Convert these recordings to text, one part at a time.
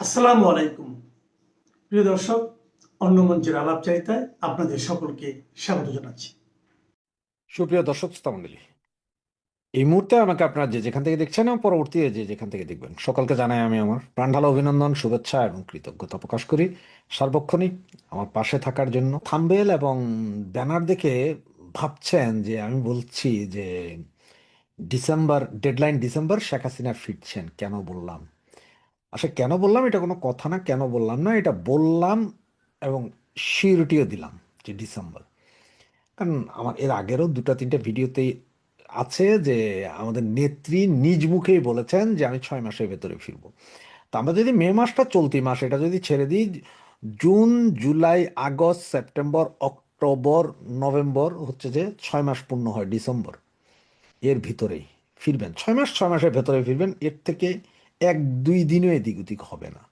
আসসালামু আলাইকুম প্রিয় দর্শক, অন্য মঞ্চের আলাপচারিতায় আপনাদের সকলকে স্বাগত জানাচ্ছি। সুপ্রিয় দর্শক শ্রোতা মণ্ডলী, এই মুহূর্তে আমাকে আপনারা যে যেখান থেকে দেখছেন এবং পরবর্তীতে যে যেখান থেকে দেখবেন সকলকে জানাই আমি আমার প্রাণঢালা অভিনন্দন, শুভেচ্ছা এবং কৃতজ্ঞতা প্রকাশ করি সার্বক্ষণিক আমার পাশে থাকার জন্য। থাম্বনেল এবং ব্যানার দেখে ভাবছেন যে আমি বলছি যে December deadline, December, Sheikh Hasina ফিরছেন। কেন বললাম? আসলে কেন বললাম এটা কোনো কথা না, কেন বললাম না, এটা বললাম এবং সিউরিটিও দিলাম যে ডিসেম্বর। কারণ আমার এর আগেরও দুটা তিনটা ভিডিওতেই আছে যে আমাদের নেত্রী নিজ মুখেই বলেছেন যে আমি 6 মাসের ভেতরে ফিরবো। তা আমরা যদি মে মাসটা চলতি মাস এটা যদি ছেড়ে দিই, June, July, August, September, October, November হচ্ছে যে 6 মাস পূর্ণ হয় ডিসেম্বর, এর ভিতরেই ফিরবেন। 6 মাস, 6 মাসের ভেতরে ফিরবেন, এর থেকে এক দুই দিনও এদিক ওদিক হবে না।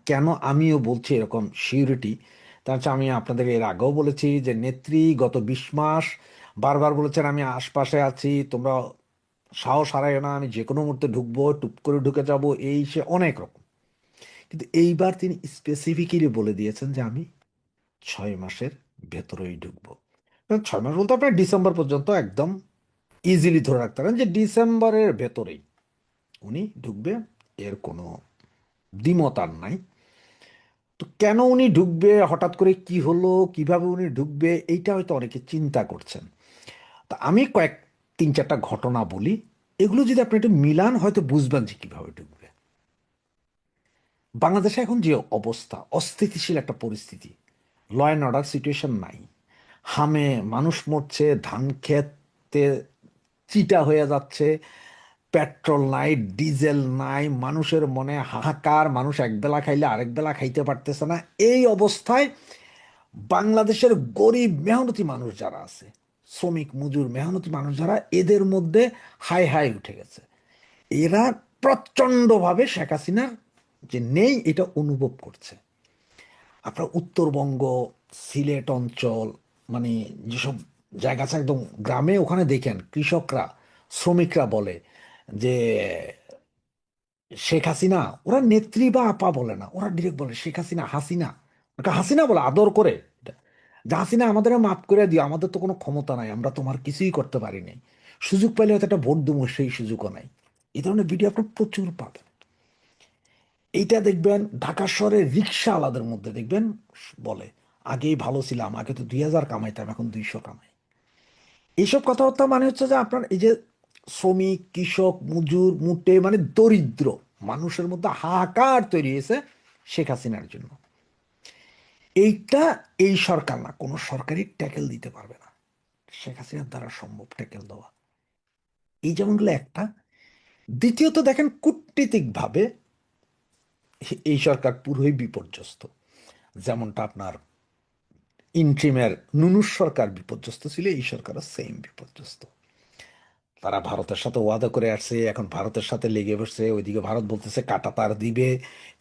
কেন আমিও বলছি এরকম সিউরিটি? তার হচ্ছে আমি আপনাদের এর আগেও বলেছি যে নেত্রী গত 20 মাস বারবার বলেছেন আমি আশপাশে আছি, তোমরা সাহস হারায় না, আমি যে কোনো মুহূর্তে ঢুকবো, টুপ করে ঢুকে যাব, এই সে অনেক রকম। কিন্তু এইবার তিনি স্পেসিফিক্যালি বলে দিয়েছেন যে আমি 6 মাসের ভেতরেই ঢুকবো। 6 মাস বলতে আপনার ডিসেম্বর পর্যন্ত একদম ইজিলি ধরে রাখতে পারেন যে ডিসেম্বরের ভেতরেই উনি ঢুকবে, এর কোনো দ্বিমত আর নাই। তো কেন উনি ঢুকবে, হঠাৎ করে কি হলো, কিভাবে উনি ঢুকবে, এইটা হয়তো অনেকে চিন্তা করছেন। তা আমি তিন চারটা ঘটনা বলি, এগুলো যদি আপনি একটু মিলান হয়তো বুঝবেন যে কিভাবে ঢুকবে। বাংলাদেশে এখন যে অবস্থা, অস্থিতিশীল একটা পরিস্থিতি, ল অ্যান্ড অর্ডার সিচুয়েশন নাই। হামে মানুষ মরছে, ধান খেতে চিটা হয়ে যাচ্ছে, পেট্রোল নাই, ডিজেল নাই, মানুষের মনে হাহাকার, মানুষ একবেলা খাইলে আরেক বেলা খাইতে পারতেছে না। এই অবস্থায় বাংলাদেশের গরিব মেহনতি মানুষ যারা আছে, শ্রমিক মজুর মেহনতি মানুষ যারা, এদের মধ্যে হাই হাই উঠে গেছে। এরা প্রচণ্ডভাবে শেখ হাসিনার যে নেই এটা অনুভব করছে। আপনার উত্তরবঙ্গ, সিলেট অঞ্চল, মানে যেসব জায়গা আছে একদম গ্রামে, ওখানে দেখেন কৃষকরা, শ্রমিকরা বলে যে শেখ হাসিনা, ওরা নেত্রী বা আপা বলে না, ওরা ডিরেক্ট বলে শেখ হাসিনা, হাসিনা, ওকে হাসিনা বলে আদর করে। যে হাসিনা আমাদের মাফ করে দিও, আমাদের তো কোনো ক্ষমতা নাই, আমরা তোমার কিছুই করতে পারি নাই, সুযোগ পাইলে হয়তো একটা ভোট দেবো, সেই সুযোগও নাই। এই ধরনের ভিডিও আপনার প্রচুর পাবেন। এইটা দেখবেন ঢাকা শহরের রিক্সাওয়ালাদের মধ্যে দেখবেন বলে আগেই ভালো ছিলাম, আগে তো 2000 কামাইতাম, এখন 200 কামাই। এইসব কথাবার্তা মানে হচ্ছে যে আপনার এই যে শ্রমিক, কৃষক, মজুর, মুটে, মানে দরিদ্র মানুষের মধ্যে হাহাকার তৈরি হয়েছে শেখ হাসিনার জন্য। এইটা এই সরকার না, কোনো সরকারই ট্যাকেল দিতে পারবে না। শেখ হাসিনার দ্বারা সম্ভব ট্যাকেল দেওয়া। এই যেমনগুলো একটা। দ্বিতীয়ত দেখেন কূটনীতিক ভাবে এই সরকার পুরোই বিপর্যস্ত। যেমনটা আপনার ইন্ট্রিমের নুনুর সরকার বিপর্যস্ত ছিল, এই সরকারও সেম বিপর্যস্ত। তারা ভারতের সাথে ওয়াদা করে আসছে, এখন ভারতের সাথে লেগে বসছে। ওইদিকে ভারত বলতেছে কাটা তার দিবে,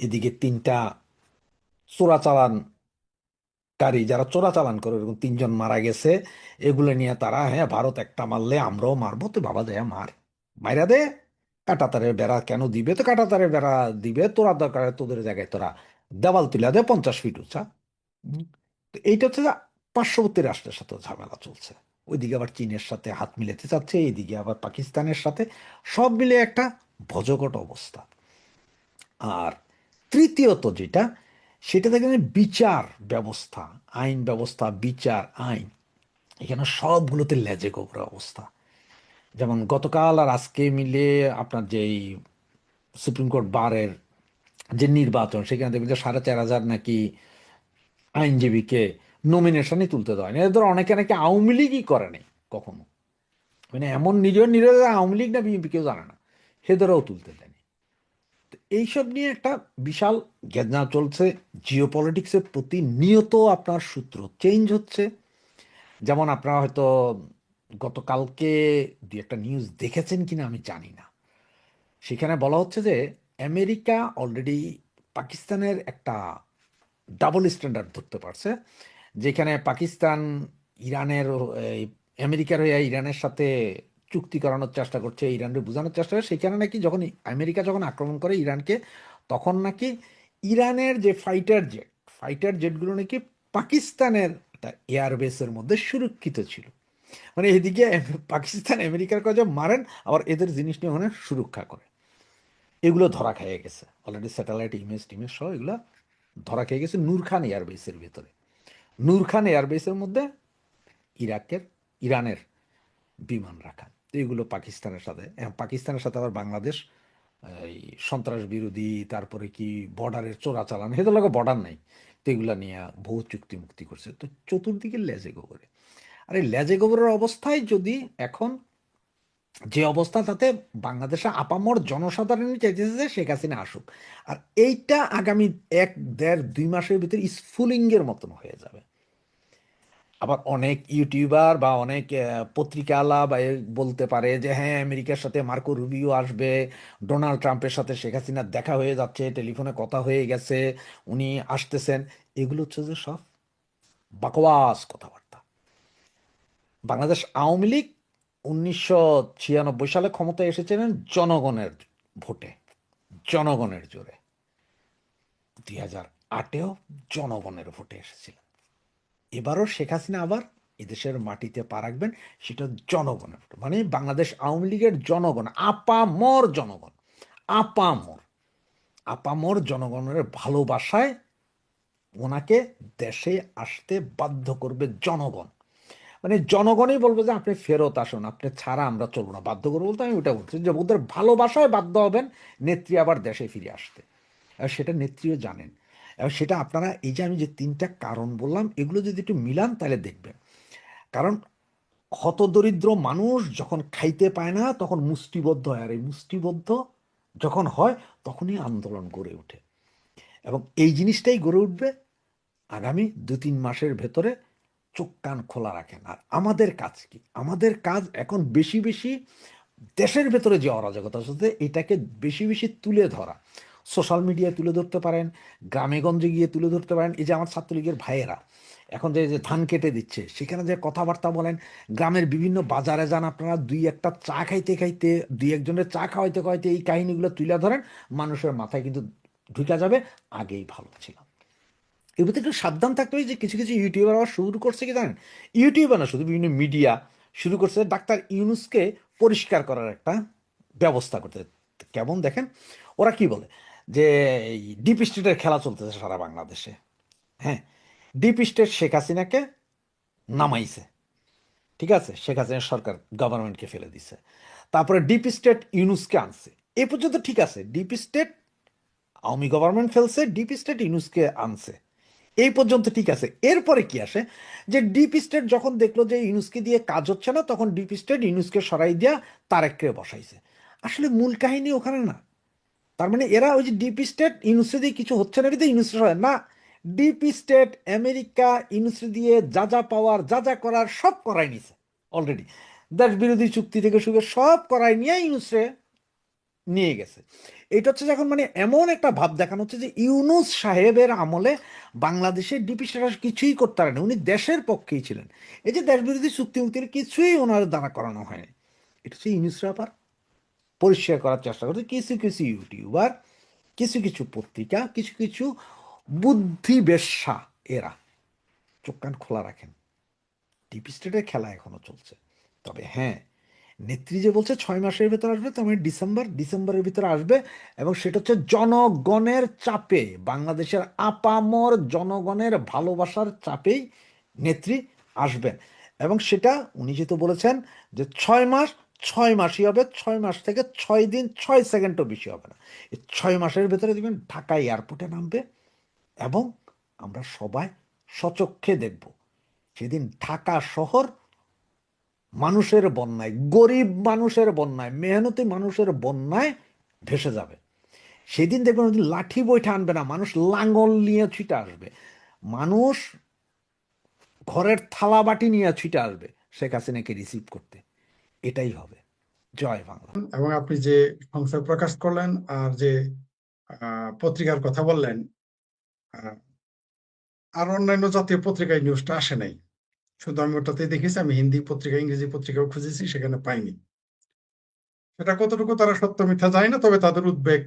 এদিকে তিনটা চোরাচালানকারী, যারা চোরাচালান করে, এরকম তিনজন মারা গেছে। এগুলো নিয়ে তারা, হ্যাঁ ভারত একটা মারলে আমরাও মারবো, তো বাবা দেয়া মার, মাইরা দে, কাটাতারের বেড়া কেন দিবে, তো কাটাতারের বেড়া দিবে, তোরা দরকার হয় তোদের জায়গায় তোরা দেওয়াল তুলে দে 50 ফিট উঁচা। উম, তো এইটা হচ্ছে যে পার্শ্ববর্তী রাষ্ট্রের সাথে ঝামেলা চলছে। ওইদিকে আবার চীনের সাথে হাত মিলাতে চাচ্ছে, এইদিকে আবার পাকিস্তানের সাথে, সব মিলে একটা ভজঘট অবস্থা। আর তৃতীয়ত যেটা, সেটা দেখেন বিচার ব্যবস্থা, আইন ব্যবস্থা, বিচার, আইন, এখানে সবগুলোতে লেজে গোবরা অবস্থা। যেমন গতকাল আর আজকে মিলে আপনার যেই সুপ্রিম কোর্ট বারের যে নির্বাচন, সেখানে দেখবেন যে 4500 নাকি আইনজীবীকে নমিনেশনই তুলতে দেওয়া হয়নি। এদের অনেকে নাকি আওয়ামী লীগই করে নাই কখনো, মানে এমন নিজের নিজের আওয়ামী লীগ না বিএনপি কেউ জানে না, সেদেরও তুলতে দেয়নি। তো এইসব নিয়ে একটা বিশাল গেজনা চলছে। জিও পলিটিক্সের প্রতিনিয়ত আপনার সূত্র চেঞ্জ হচ্ছে। যেমন আপনারা হয়তো গতকালকে দু একটা নিউজ দেখেছেন কিনা আমি জানি না, সেখানে বলা হচ্ছে যে আমেরিকা অলরেডি পাকিস্তানের একটা ডাবল স্ট্যান্ডার্ড ধরতে পারছে, যেখানে পাকিস্তান ইরানের এই, আমেরিকার হয়ে ইরানের সাথে চুক্তি করানোর চেষ্টা করছে, ইরানকে বোঝানোর চেষ্টা করে। সেখানে নাকি যখন আমেরিকা যখন আক্রমণ করে ইরানকে, তখন নাকি ইরানের যে ফাইটার জেটগুলো নাকি পাকিস্তানের একটা এয়ারবেসের মধ্যে সুরক্ষিত ছিল। মানে এদিকে পাকিস্তান আমেরিকার কাছে মারেন, আবার এদের জিনিস নিয়ে ওখানে সুরক্ষা করে। এগুলো ধরা খেয়ে গেছে অলরেডি, স্যাটেলাইট ইমেজ টিমেজ সহ এগুলো ধরা খেয়ে গেছে নূর খান এয়ারবেসের ভেতরে। নূর খান এয়ারবেসের মধ্যে ইরানের বিমান রাখা। তো এগুলো পাকিস্তানের সাথে আবার বাংলাদেশ এই সন্ত্রাস বিরোধী, তারপরে কি বর্ডারের চোরাচালান, হেদের লাগে বর্ডার নাই, তো এগুলা নিয়ে বহু চুক্তি মুক্তি করছে। তো চতুর্দিকে লেজে গোবরে। আর এই লেজে গোবরের অবস্থায় যদি এখন যে অবস্থা, তাতে বাংলাদেশে আপামর জনসাধারণ চাইতেছে যে শেখ হাসিনা আসুক। আর এইটা আগামী 1, 1.5, 2 মাসের ভিতরে স্ফুলিঙ্গের মতন হয়ে যাবে। আবার অনেক ইউটিউবার বা অনেক পত্রিকাওয়ালা বা বলতে পারে যে হ্যাঁ, আমেরিকার সাথে মার্কো রুবিও আসবে, ডোনাল্ড ট্রাম্পের সাথে শেখ হাসিনার দেখা হয়ে যাচ্ছে, টেলিফোনে কথা হয়ে গেছে, উনি আসতেছেন। এগুলো হচ্ছে যে সব বাকওয়াস কথাবার্তা। বাংলাদেশ আওয়ামী লীগ 1996 সালে ক্ষমতায় এসেছিলেন জনগণের ভোটে, জনগণের জোরে। 2008-এও জনগণের ভোটে এসেছিলেন। এবারও শেখ হাসিনা আবার এদেশের মাটিতে পা রাখবেন, সেটা জনগণের ভোট। মানে বাংলাদেশ আওয়ামী লীগের জনগণ, আপামর জনগণ, আপামর আপামর জনগণের ভালোবাসায় ওনাকে দেশে আসতে বাধ্য করবে জনগণ। মানে জনগণই বলবে যে আপনি ফেরত আসুন, আপনি ছাড়া আমরা চলবো না। বাধ্য করবো বলতে আমি ওটা বলছি যে ওদের ভালোবাসায় বাধ্য হবেন নেত্রী আবার দেশে ফিরে আসতে। আর সেটা নেত্রীও জানেন। এবং সেটা আপনারা এই যে আমি যে 3টা কারণ বললাম, এগুলো যদি একটু মিলান তাহলে দেখবেন। কারণ হতদরিদ্র মানুষ যখন খাইতে পায় না তখন মুষ্টিবদ্ধ হয়, আর এই মুষ্টিবদ্ধ যখন হয় তখনই আন্দোলন গড়ে ওঠে। এবং এই জিনিসটাই গড়ে উঠবে আগামী 2-3 মাসের ভেতরে। চোখ কান খোলা রাখেন। আর আমাদের কাজ কি? আমাদের কাজ এখন বেশি বেশি দেশের ভেতরে যে অরাজকতা আছে এটাকে বেশি বেশি তুলে ধরা। সোশ্যাল মিডিয়ায় তুলে ধরতে পারেন, গ্রামে গঞ্জে গিয়ে তুলে ধরতে পারেন। এই যে আমার ছাত্রলীগের ভাইয়েরা এখন যে যে ধান কেটে দিচ্ছে, সেখানে যে কথাবার্তা বলেন, গ্রামের বিভিন্ন বাজারে যান আপনারা, দুই একটা চা খাইতে খাইতে, দুই একজনের চা খাওয়াইতে খাওয়াইতে এই কাহিনীগুলো তুলে ধরেন, মানুষের মাথায় কিন্তু ঢুকে যাবে আগেই ভালো ছিলাম। এর ভিতরে একটু সাবধান থাকতে হবে। যে কিছু কিছু ইউটিউবার আবার শুরু করছে কি জানেন? ইউটিউবার না, শুধু বিভিন্ন মিডিয়া শুরু করছে ডাক্তার ইউনূসকে পরিষ্কার করার একটা ব্যবস্থা করতে। কেমন দেখেন, ওরা কি বলে যে এই ডিপ স্টেটের খেলা চলতেছে সারা বাংলাদেশে। হ্যাঁ, ডিপ স্টেট শেখ হাসিনাকে নামাইছে, ঠিক আছে, শেখ হাসিনা সরকার গভর্নমেন্টকে ফেলে দিছে। তারপরে ডিপ স্টেট ইউনূসকে আনছে। এ পর্যন্ত ঠিক আছে, ডিপ স্টেট আওয়ামী গভর্নমেন্ট ফেলছে, ডিপ স্টেট ইউনূসকে আনছে, এই পর্যন্ত ঠিক আছে। এরপরে কি আসে, যে ডিপ স্টেট যখন দেখলো যে ইউনূসকে দিয়ে কাজ হচ্ছে না, তখন ডিপ স্টেট ইউনূসকে সরাই দিয়া তারেককে বসাইছে। আসলে মূল কাহিনী ওখানে না। তার মানে এরা ওই যে ডিপ স্টেট ইউনূসে দিয়ে কিছু হচ্ছে না বিধে ইউনূসে সরায় না। ডিপ স্টেট আমেরিকা ইউনূসে দিয়ে যা যা পাওয়ার, যা যা করার সব করাই নিছে অলরেডি। দেশ বিরোধী চুক্তি থেকে শুরু করে সব করাই নিয়ে ইউনূসে নিয়ে গেছে। এটা হচ্ছে যখন মানে এমন একটা ভাব দেখানো হচ্ছে যে ইউনূস সাহেবের আমলে বাংলাদেশের ডিপি স্ট্যাটাস কিছুই করতে পারেন, উনি দেশের পক্ষেই ছিলেন। এই যে দেশ বিরোধী চুক্তি মুক্তির কিছুই ওনার দ্বারা করানো হয়নি। এটা হচ্ছে ইউনূসরা আবার পরিষ্কার করার চেষ্টা করছে কিছু কিছু ইউটিউবার, কিছু কিছু পত্রিকা, কিছু কিছু বুদ্ধি বেশ্যা। এরা চোখ কান খোলা রাখেন, ডিপি স্টেটের খেলা এখনো চলছে। তবে হ্যাঁ, নেত্রী যে বলছে 6 মাসের ভেতর আসবে, তো আমি ডিসেম্বরের ভিতরে আসবে। এবং সেটা হচ্ছে জনগণের চাপে, বাংলাদেশের আপামর জনগণের ভালোবাসার চাপেই নেত্রী আসবেন। এবং সেটা উনি যেহেতু বলেছেন যে 6 মাস, 6 মাসই হবে, 6 মাস থেকে 6 দিন 6 সেকেন্ডও বেশি হবে না। এই 6 মাসের ভেতরে দেখবেন ঢাকা এয়ারপোর্টে নামবে। এবং আমরা সবাই সচক্ষে দেখব সেদিন ঢাকা শহর মানুষের বন্যায়, গরিব মানুষের বন্যায়, মেহনতি মানুষের বন্যায় ভেসে যাবে। সেদিন দেখবেন ওই দিন লাঠি বৈঠা আনবে না, মানুষ লাঙ্গল নিয়ে ছুটে আসবে, মানুষ ঘরের থালা বাটি নিয়ে ছুটে আসবে শেখ হাসিনাকে রিসিভ করতে। এটাই হবে। জয় বাংলা। এবং আপনি যে সংশয় প্রকাশ করলেন আর যে পত্রিকার কথা বললেন, আহ, আর অন্যান্য জাতীয় পত্রিকায় নিউজটা আসে নাই, শুধু আমি ওটাতে দেখেছি। আমি হিন্দি পত্রিকা, ইংরেজি পত্রিকাও খুঁজেছি, সেখানে পাইনি। সেটা কতটুকু তারা সত্য মিথ্যা জানি না, তবে তাদের উদ্বেগ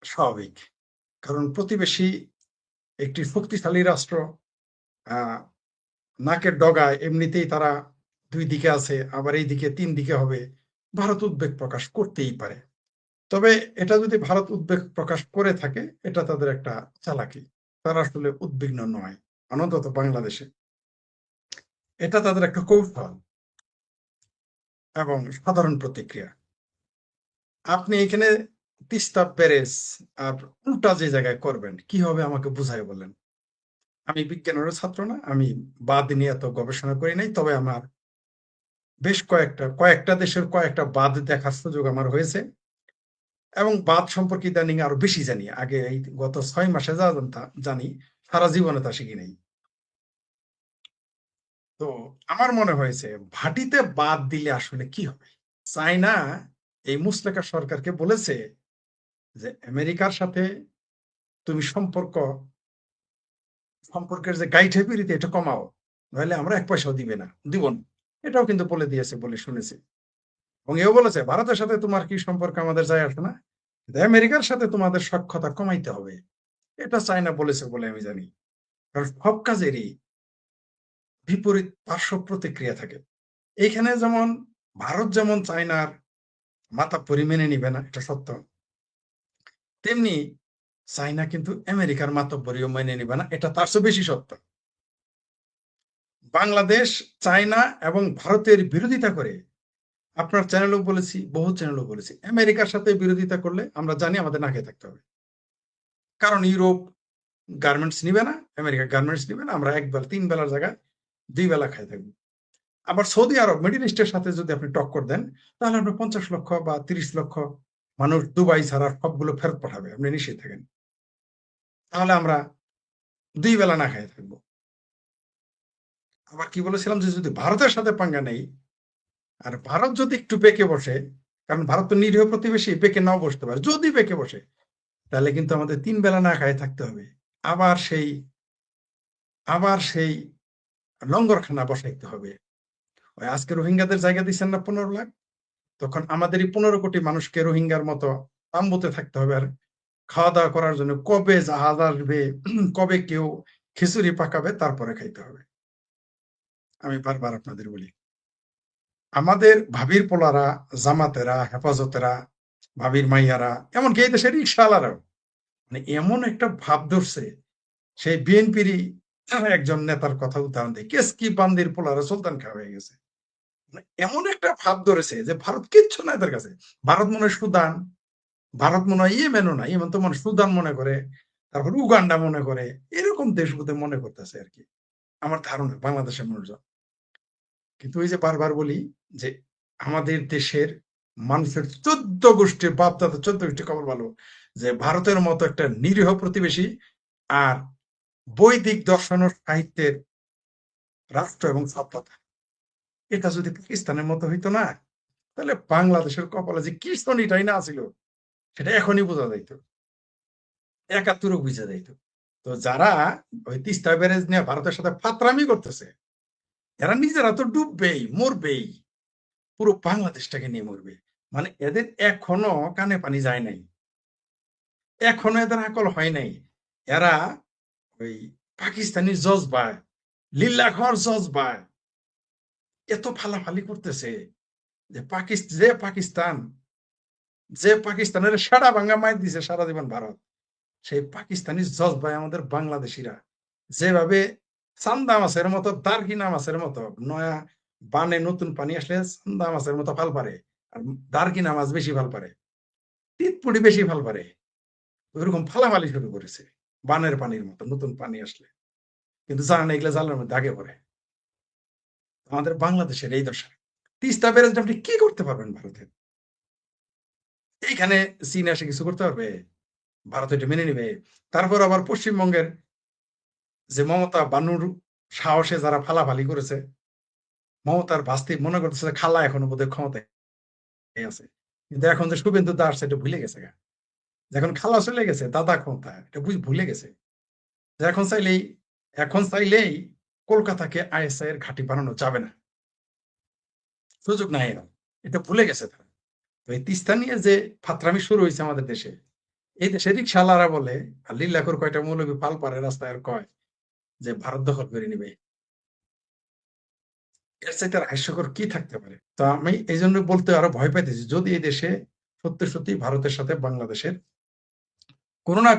স্বাভাবিক। কারণ প্রতিবেশী একটি শক্তিশালী রাষ্ট্র, আহ নাকের ডগায় এমনিতেই তারা দুই দিকে আছে, আবার এই দিকে তিন দিকে হবে, ভারত উদ্বেগ প্রকাশ করতেই পারে। তবে এটা যদি ভারত উদ্বেগ প্রকাশ করে থাকে, এটা তাদের একটা চালাকি। তারা আসলে উদ্বিগ্ন নয়, অন্তত বাংলাদেশে। এটা তাদের একটা কৌশল এবং সাধারণ প্রতিক্রিয়া। আপনি এখানে তিস্তা ব্যারেজ আর উল্টা যে জায়গায় করবেন, কি হবে আমাকে বুঝাই বলেন। আমি বিজ্ঞানেরও ছাত্র না, আমি বাঁধ নিয়ে এত গবেষণা করি নাই, তবে আমার বেশ কয়েকটা দেশের কয়েকটা বাঁধ দেখার সুযোগ আমার হয়েছে এবং বাঁধ সম্পর্কে ইদানিং আরো বেশি জানি। আগে এই গত 6 মাসে যা জানি, সারা জীবনে তা শিখি নাই। তো আমার মনে হয়েছে ভাটিতে বাদ দিলে আসলে কি হবে। চায়না এই মুসলেকা সরকারকে বলেছে যে আমেরিকার সাথে তুমি সম্পর্কের যে গাইঠে পিড়িতে এটা কমাও, নাহলে আমরা 1 পয়সাও দিব না। এটাও কিন্তু বলে দিয়েছে বলে শুনেছি। এবং এও বলেছে ভারতের সাথে তোমার কি সম্পর্ক আমাদের যায় আসে না, কিন্তু আমেরিকার সাথে তোমাদের সখ্যতা কমাইতে হবে। এটা চায়না বলেছে বলে আমি জানি। কারণ সব কাজেরই বিপরীত পার্শ্ব প্রতিক্রিয়া থাকে। এইখানে যেমন ভারত যেমন চায়নার মাতাব্বরি মেনে নিবে না, এটা সত্য, তেমনি চায়না কিন্তু আমেরিকার মাতাব্বরিও মেনে নিবে না, এটা তার চেয়ে বেশি সত্য। বাংলাদেশ চায়না এবং ভারতের বিরোধিতা করে, আপনার চ্যানেলও বলেছি, বহু চ্যানেলও বলেছি, আমেরিকার সাথে বিরোধিতা করলে আমরা জানি আমাদের না খেয়ে থাকতে হবে। কারণ ইউরোপ গার্মেন্টস নিবে না, আমেরিকা গার্মেন্টস নিবে না, আমরা 3 বেলার জায়গায় 2 বেলা খাই থাকবো। আবার সৌদি আরব, মিডিল ইস্টের সাথে যদি আপনি টক্কর দেন, তাহলে আপনি 50 লক্ষ বা 30 লক্ষ মানুষ দুবাই ছাড়া সবগুলো ফেরত পাঠাবে, আপনি নিশ্চিত থাকেন। তাহলে আমরা 2 বেলা না খাই থাকবো। আবার কি বলেছিলাম যে যদি ভারতের সাথে পাঙ্গা নেই, আর ভারত যদি একটু বেঁকে বসে, কারণ ভারত তো নিরীহ প্রতিবেশী, বেঁকে নাও বসতে পারে, যদি বেঁকে বসে তাহলে কিন্তু আমাদের 3 বেলা না খাই থাকতে হবে। আবার সেই লঙ্গরখানা বসাইতে হবে। ওই আজকে রোহিঙ্গাদের জায়গা দিচ্ছেন না 15 লাখ, তখন আমাদের এই 15 কোটি মানুষকে রোহিঙ্গার মতো তাম্বুতে থাকতে হবে, আর খাওয়া দাওয়া করার জন্য কবে জাহাজ আসবে, কবে কেউ খিচুড়ি পাকাবে, তারপরে খাইতে হবে। আমি বারবার আপনাদের বলি, আমাদের ভাবির পোলারা, জামাতেরা, হেফাজতেরা, ভাবির মাইয়ারা, এমনকি এই দেশের রিক্সাওয়ালারাও মানে এমন একটা ভাব ধরছে, সেই বিএনপিরই একজন নেতার কথা উদাহরণ দেয়, কেসকি বান্দির পোলারা সুলতান খা হয়ে গেছে। মানে এমন একটা ভাব ধরেছে যে ভারত কিচ্ছু না এদের কাছে। ভারত মনে হয় সুদান, ভারত মনে হয় ইয়েমেনও না, ইয়েমেন তো মনে সুদান মনে করে, তারপর উগান্ডা মনে করে, এরকম দেশ বোধহয় মনে করতেছে আর কি, আমার ধারণা বাংলাদেশের মানুষজন। কিন্তু ওই যে বারবার বলি যে আমাদের দেশের মানুষের 14 গোষ্ঠীর বাপ দাদা 14 গোষ্ঠী খবর ভালো যে ভারতের মতো একটা নিরীহ প্রতিবেশী আর বৈদিক দর্শন ও সাহিত্যের রাষ্ট্র এবং সভ্যতা, এটা যদি পাকিস্তানের মতো হইতো না, তাহলে বাংলাদেশের কপালে যে কি শনিটাই না ছিল, সেটা এখনই বোঝা যাইতো, 71 বুঝা যাইতো। তো যারা ওই তিস্তা ব্যারেজ নিয়ে ভারতের সাথে ফাতরামি করতেছে, এরা নিজেরা তো ডুববেই, মরবেই, পুরো বাংলাদেশটাকে নিয়ে মরবে। মানে এদের এখনো কানে পানি যায় নাই, এখনো এদের আকল হয় নাই। এরা ওই পাকিস্তানি জজবায়, লিল্লাখর জজবায় এত ফালাফালি করতেছে যে পাকিস্তানের সারা ভাঙ্গা মাইর দিছে সারা জীবন ভারত, সেই পাকিস্তানি জজবাই আমাদের বাংলাদেশিরা যেভাবে চান্দা মাছের মতো, দারকিনা মাছের মতো, নয়া বানে নতুন পানি আসলে চান্দা মাছের মতো ফাল পারে, আর দারকিনা মাছ বেশি ফাল পারে, টিটপুটি বেশি ফাল পারে, ওইরকম ফালাফালি শুরু করেছে বানের পানির মতো নতুন পানি আসলে। কিন্তু জানা না এগুলো জালের মধ্যে আগে পড়ে। আমাদের বাংলাদেশের এই দশা। তিস্তা ব্যারেজটা আপনি কি করতে পারবেন ভারতের? এইখানে চীন এসে কিছু করতে পারবে? ভারত এটা মেনে নিবে? তারপর আবার পশ্চিমবঙ্গের যে মমতা বানুর সাহসে যারা ফালাফালি করেছে, মমতার ভাস্তি মনে করতেছে খালা এখনো বোধহয় ক্ষমতায় আছে, কিন্তু এখন যে শুভেন্দু দাস সেটা ভুলে গেছে গা। যখন খালা চলে গেছে, দাদা ক্ষমতা এটা ভুলে গেছে। এখন চাইলেই কলকাতাকে আইএসআই এর ঘাঁটি বানানো যাবে না, সুযোগ নাই এরা, এটা ভুলে গেছে তারা। তো এই তিস্তা নিয়ে যে ফাত্রামি শুরু হয়েছে আমাদের দেশে, এই দেশে রিক্সাওয়ালারা বলে, আর লিল্লাখোর কয়টা মৌলবী পাল পারে রাস্তায় আর কয় যে ভারত দখল করে নিবে। এর চাইতে আর হাস্যকর কি থাকতে পারে? তো আমি এই জন্য বলতে আরো ভয় পাইতেছি, যদি এই দেশে সত্যি সত্যি ভারতের সাথে বাংলাদেশের কোনো না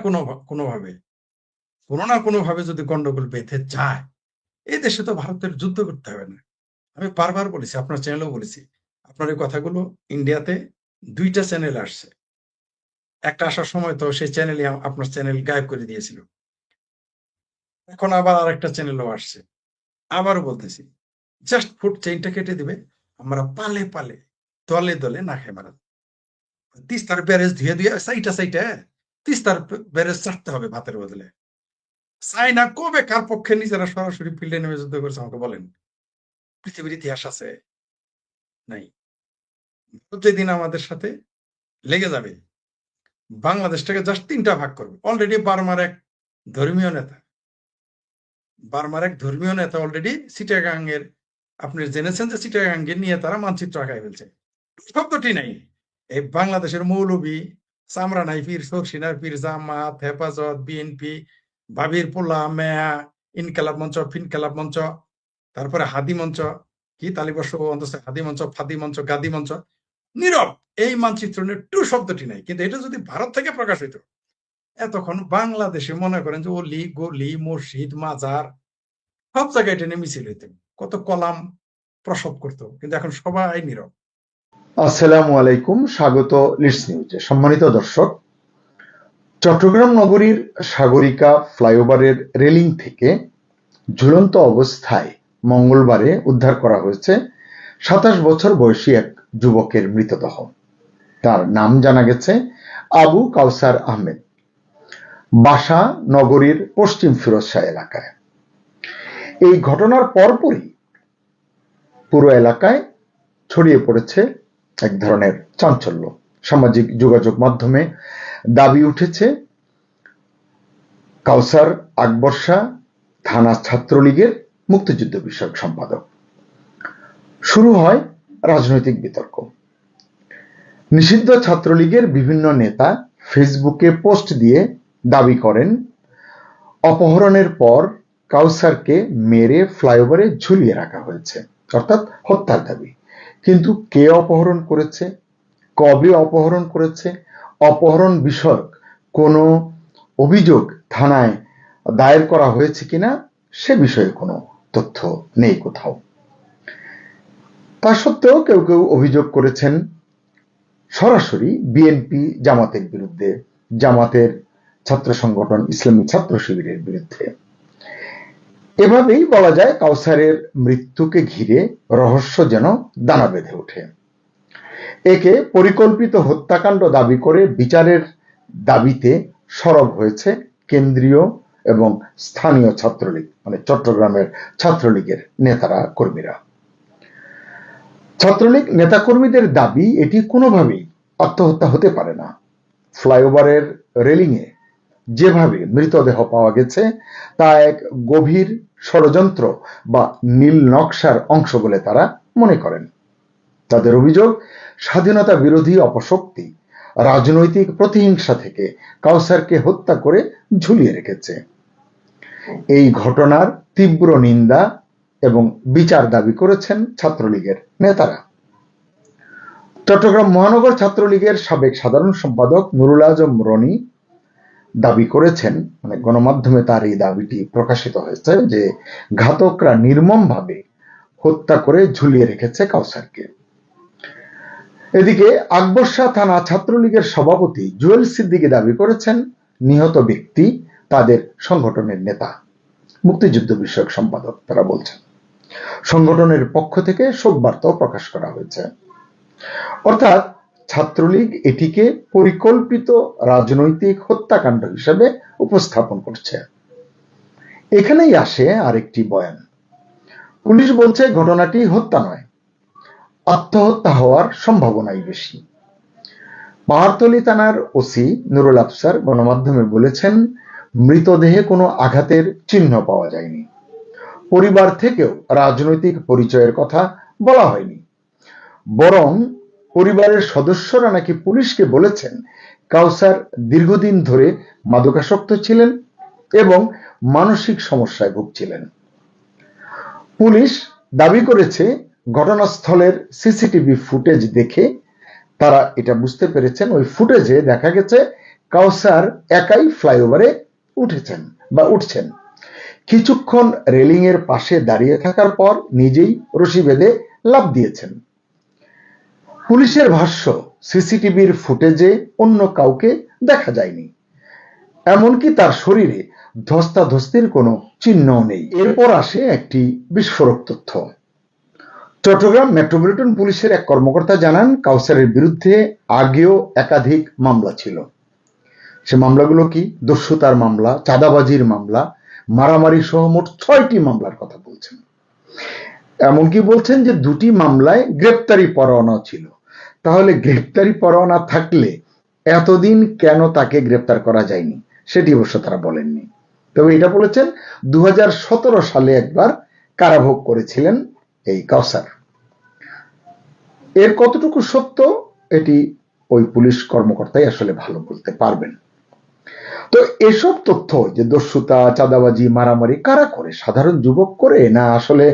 কোনোভাবে যদি গন্ডগোল বেঁধে যায়, এই দেশে তো ভারতের যুদ্ধ করতে হবে না। আমি বারবার বলেছি, আপনার চ্যানেলেও বলেছি, আপনার এই কথাগুলো ইন্ডিয়াতে 2টা চ্যানেল আসছে। একটা আসার সময় তো সেই চ্যানেলই আপনার চ্যানেল গায়েব করে দিয়েছিল। এখন আবার আরেকটা চ্যানেলও আসছে। আবারও বলতেছি, জাস্ট ফুড চেইনটা কেটে দিবে, আমরা পালে পালে দলে দলে না খেয়ে মারা। তিস্তার ব্যারেজ ধুয়ে সাইটা তিস্তার ব্যারেজ চাটতে হবে ভাতের বদলে। চায়না কবে কার পক্ষে নিজেরা সরাসরি ফিল্ডে নেমে যুদ্ধ করছে আমাকে বলেন? পৃথিবীর ইতিহাস আছে? নাই। যেদিন আমাদের সাথে লেগে যাবে, বাংলাদেশটাকে জাস্ট 3টা ভাগ করবে। অলরেডি বার্মার এক ধর্মীয় নেতা অলরেডি চিটাগাং এর, আপনি জেনেছেন যে চিটাগাং নিয়ে তারা মানচিত্র আঁকায় ফেলছে। শব্দটি নাই। এই বাংলাদেশের মৌলবী, চামড়া নাই পীর, সরসিনার পীর, জামাত, হেফাজত, বিএনপি, ভাবির পোলা, মেয়া, ইনকালাব মঞ্চ, ফিনকালাব মঞ্চ, তারপরে হাদি মঞ্চ, কি তালিবর্ষ হাদি মঞ্চ, ফাদি মঞ্চ, গাদি মঞ্চ, নীরব। এই মানচিত্র নিয়ে টু শব্দটি নাই। কিন্তু এটা যদি ভারত থেকে প্রকাশ হইতো, এতক্ষণ বাংলাদেশে মনে করেন যে অলি গলি মসজিদ মাজার সব জায়গায় টেনে মিছিল হইতো, কত কলাম প্রসব করতো। কিন্তু এখন সবাই নীরব। আসসালামু আলাইকুম, স্বাগত লিডস নিউজে। সম্মানিত দর্শক, চট্টগ্রাম নগরীর সাগরিকা ফ্লাইওভারের রেলিং থেকে ঝুলন্ত অবস্থায় মঙ্গলবারে উদ্ধার করা হয়েছে 27 বছর বয়সী এক যুবকের মৃতদেহ। তার নাম জানা গেছে আবু কাউসার আহমেদ, বাসা নগরীর পশ্চিম ফিরোজ শাহ এলাকায়। এই ঘটনার পরপরই পুরো এলাকায় ছড়িয়ে পড়েছে এক ধরনের চাঞ্চল্য। সামাজিক যোগাযোগ মাধ্যমে দাবি উঠেছে কাউসার আকবর শাহ থানা ছাত্রলীগের মুক্তিযুদ্ধ বিষয়ক সম্পাদক। শুরু হয় রাজনৈতিক বিতর্ক। নিষিদ্ধ ছাত্রলীগের বিভিন্ন নেতা ফেসবুকে পোস্ট দিয়ে দাবি করেন অপহরণের পর কাউসারকে মেরে ফ্লাইওভারে ঝুলিয়ে রাখা হয়েছে, অর্থাৎ হত্যার দাবি। কিন্তু কে অপহরণ করেছে, কবে অপহরণ করেছে, অপহরণ বিষয়ক কোনো অভিযোগ থানায় দায়ের করা হয়েছে কিনা সে বিষয়ে কোনো তথ্য নেই কোথাও। তা সত্ত্বেও কেউ কেউ অভিযোগ করেছেন সরাসরি বিএনপি জামাতের বিরুদ্ধে, জামাতের ছাত্র সংগঠন ইসলামী ছাত্র শিবিরের বিরুদ্ধে। এভাবেই বলা যায় কাউসারের মৃত্যুকে ঘিরে রহস্য যেন দানা বেঁধে ওঠে। একে পরিকল্পিত হত্যাকাণ্ড দাবি করে বিচারের দাবিতে সরব হয়েছে কেন্দ্রীয় এবং স্থানীয় ছাত্রলীগ, মানে চট্টগ্রামের ছাত্রলীগের নেতারা কর্মীরা। ছাত্রলীগ নেতাকর্মীদের দাবি এটি কোনোভাবেই আত্মহত্যা হতে পারে না। ফ্লাইওভারের রেলিংয়ে যেভাবে মৃতদেহ পাওয়া গেছে তা এক গভীর ষড়যন্ত্র বা নীল নকশার অংশ বলে তারা মনে করেন। তাদের অভিযোগ, স্বাধীনতা বিরোধী অপশক্তি রাজনৈতিক প্রতিহিংসা থেকে কাউসারকে হত্যা করে ঝুলিয়ে রেখেছে। এই ঘটনার তীব্র নিন্দা এবং বিচার দাবি করেছেন ছাত্রলীগের নেতারা। চট্টগ্রাম মহানগর ছাত্রলীগের সাবেক সাধারণ সম্পাদক নুরুল আজম রনি দাবি করেছেন, মানে গণমাধ্যমে তার এই দাবিটি প্রকাশিত হয়েছে, যে ঘাতকরা নির্মমভাবে হত্যা করে ঝুলিয়ে রেখেছে কাউসারকে। এদিকে আকবর শাহ থানা ছাত্রলীগের সভাপতি জুয়েল সিদ্দিকী দাবি করেছেন নিহত ব্যক্তি তাদের সংগঠনের নেতা, মুক্তিযুদ্ধ বিষয়ক সম্পাদক। তারা বলছেন সংগঠনের পক্ষ থেকে শোক বার্তাও প্রকাশ করা হয়েছে। অর্থাৎ ছাত্রলীগ এটিকে পরিকল্পিত রাজনৈতিক হত্যাকাণ্ড হিসেবে উপস্থাপন করছে। এখানেই আসে আরেকটি বয়ান। পুলিশ বলছে ঘটনাটি হত্যা নয়, আত্মহত্যা হওয়ার সম্ভাবনাই বেশি। পাহাড়তলী থানার ওসি নুরুল আফসার গণমাধ্যমে বলেছেন মৃতদেহে কোনো আঘাতের চিহ্ন পাওয়া যায়নি। পরিবার থেকেও রাজনৈতিক পরিচয়ের কথা বলা হয়নি, বরং পরিবারের সদস্যরা নাকি পুলিশকে বলেছেন কাউসার দীর্ঘদিন ধরে মাদকাসক্ত ছিলেন এবং মানসিক সমস্যায় ভুগছিলেন। পুলিশ দাবি করেছে ঘটনাস্থলের সিসিটিভি ফুটেজ দেখে তারা এটা বুঝতে পেরেছেন। ওই ফুটেজে দেখা গেছে কাউসার একাই ফ্লাইওভারে উঠছেন। কিছুক্ষণ রেলিং এর পাশে দাঁড়িয়ে থাকার পর নিজেই রশি বেঁধে লাফ দিয়েছেন। পুলিশের ভাষ্য, সিসিটিভির ফুটেজে অন্য কাউকে দেখা যায়নি, এমনকি তার শরীরে ধস্তাধস্তির কোনো চিহ্নও নেই। এরপর আসে একটি বিস্ফোরক তথ্য। চট্টগ্রাম মেট্রোপলিটন পুলিশের এক কর্মকর্তা জানান, কাউসারের বিরুদ্ধে আগেও একাধিক মামলা ছিল। সে মামলাগুলো কি? দস্যুতার মামলা, চাঁদাবাজির মামলা, মারামারি সহ মোট 6টি মামলার কথা বলছেন। এমনকি বলছেন যে 2টি মামলায় গ্রেপ্তারি পরোয়ানা ছিল। তাহলে গ্রেপ্তারি পরোয়ানা থাকলে এতদিন কেন তাকে গ্রেপ্তার করা যায়নি সেটি অবশ্য তারা বলেননি। তবে এটা বলেছেন 2017 সালে একবার কারাভোগ করেছিলেন এই কাউসার। এর কতটুকু সত্য এটি ওই পুলিশ কর্মকর্তাই আসলে ভালো বলতে পারবেন। তো এসব তথ্য যে দস্যুতা, চাঁদাবাজি, মারামারি কারা করে? সাধারণ যুবক করে, না আসলে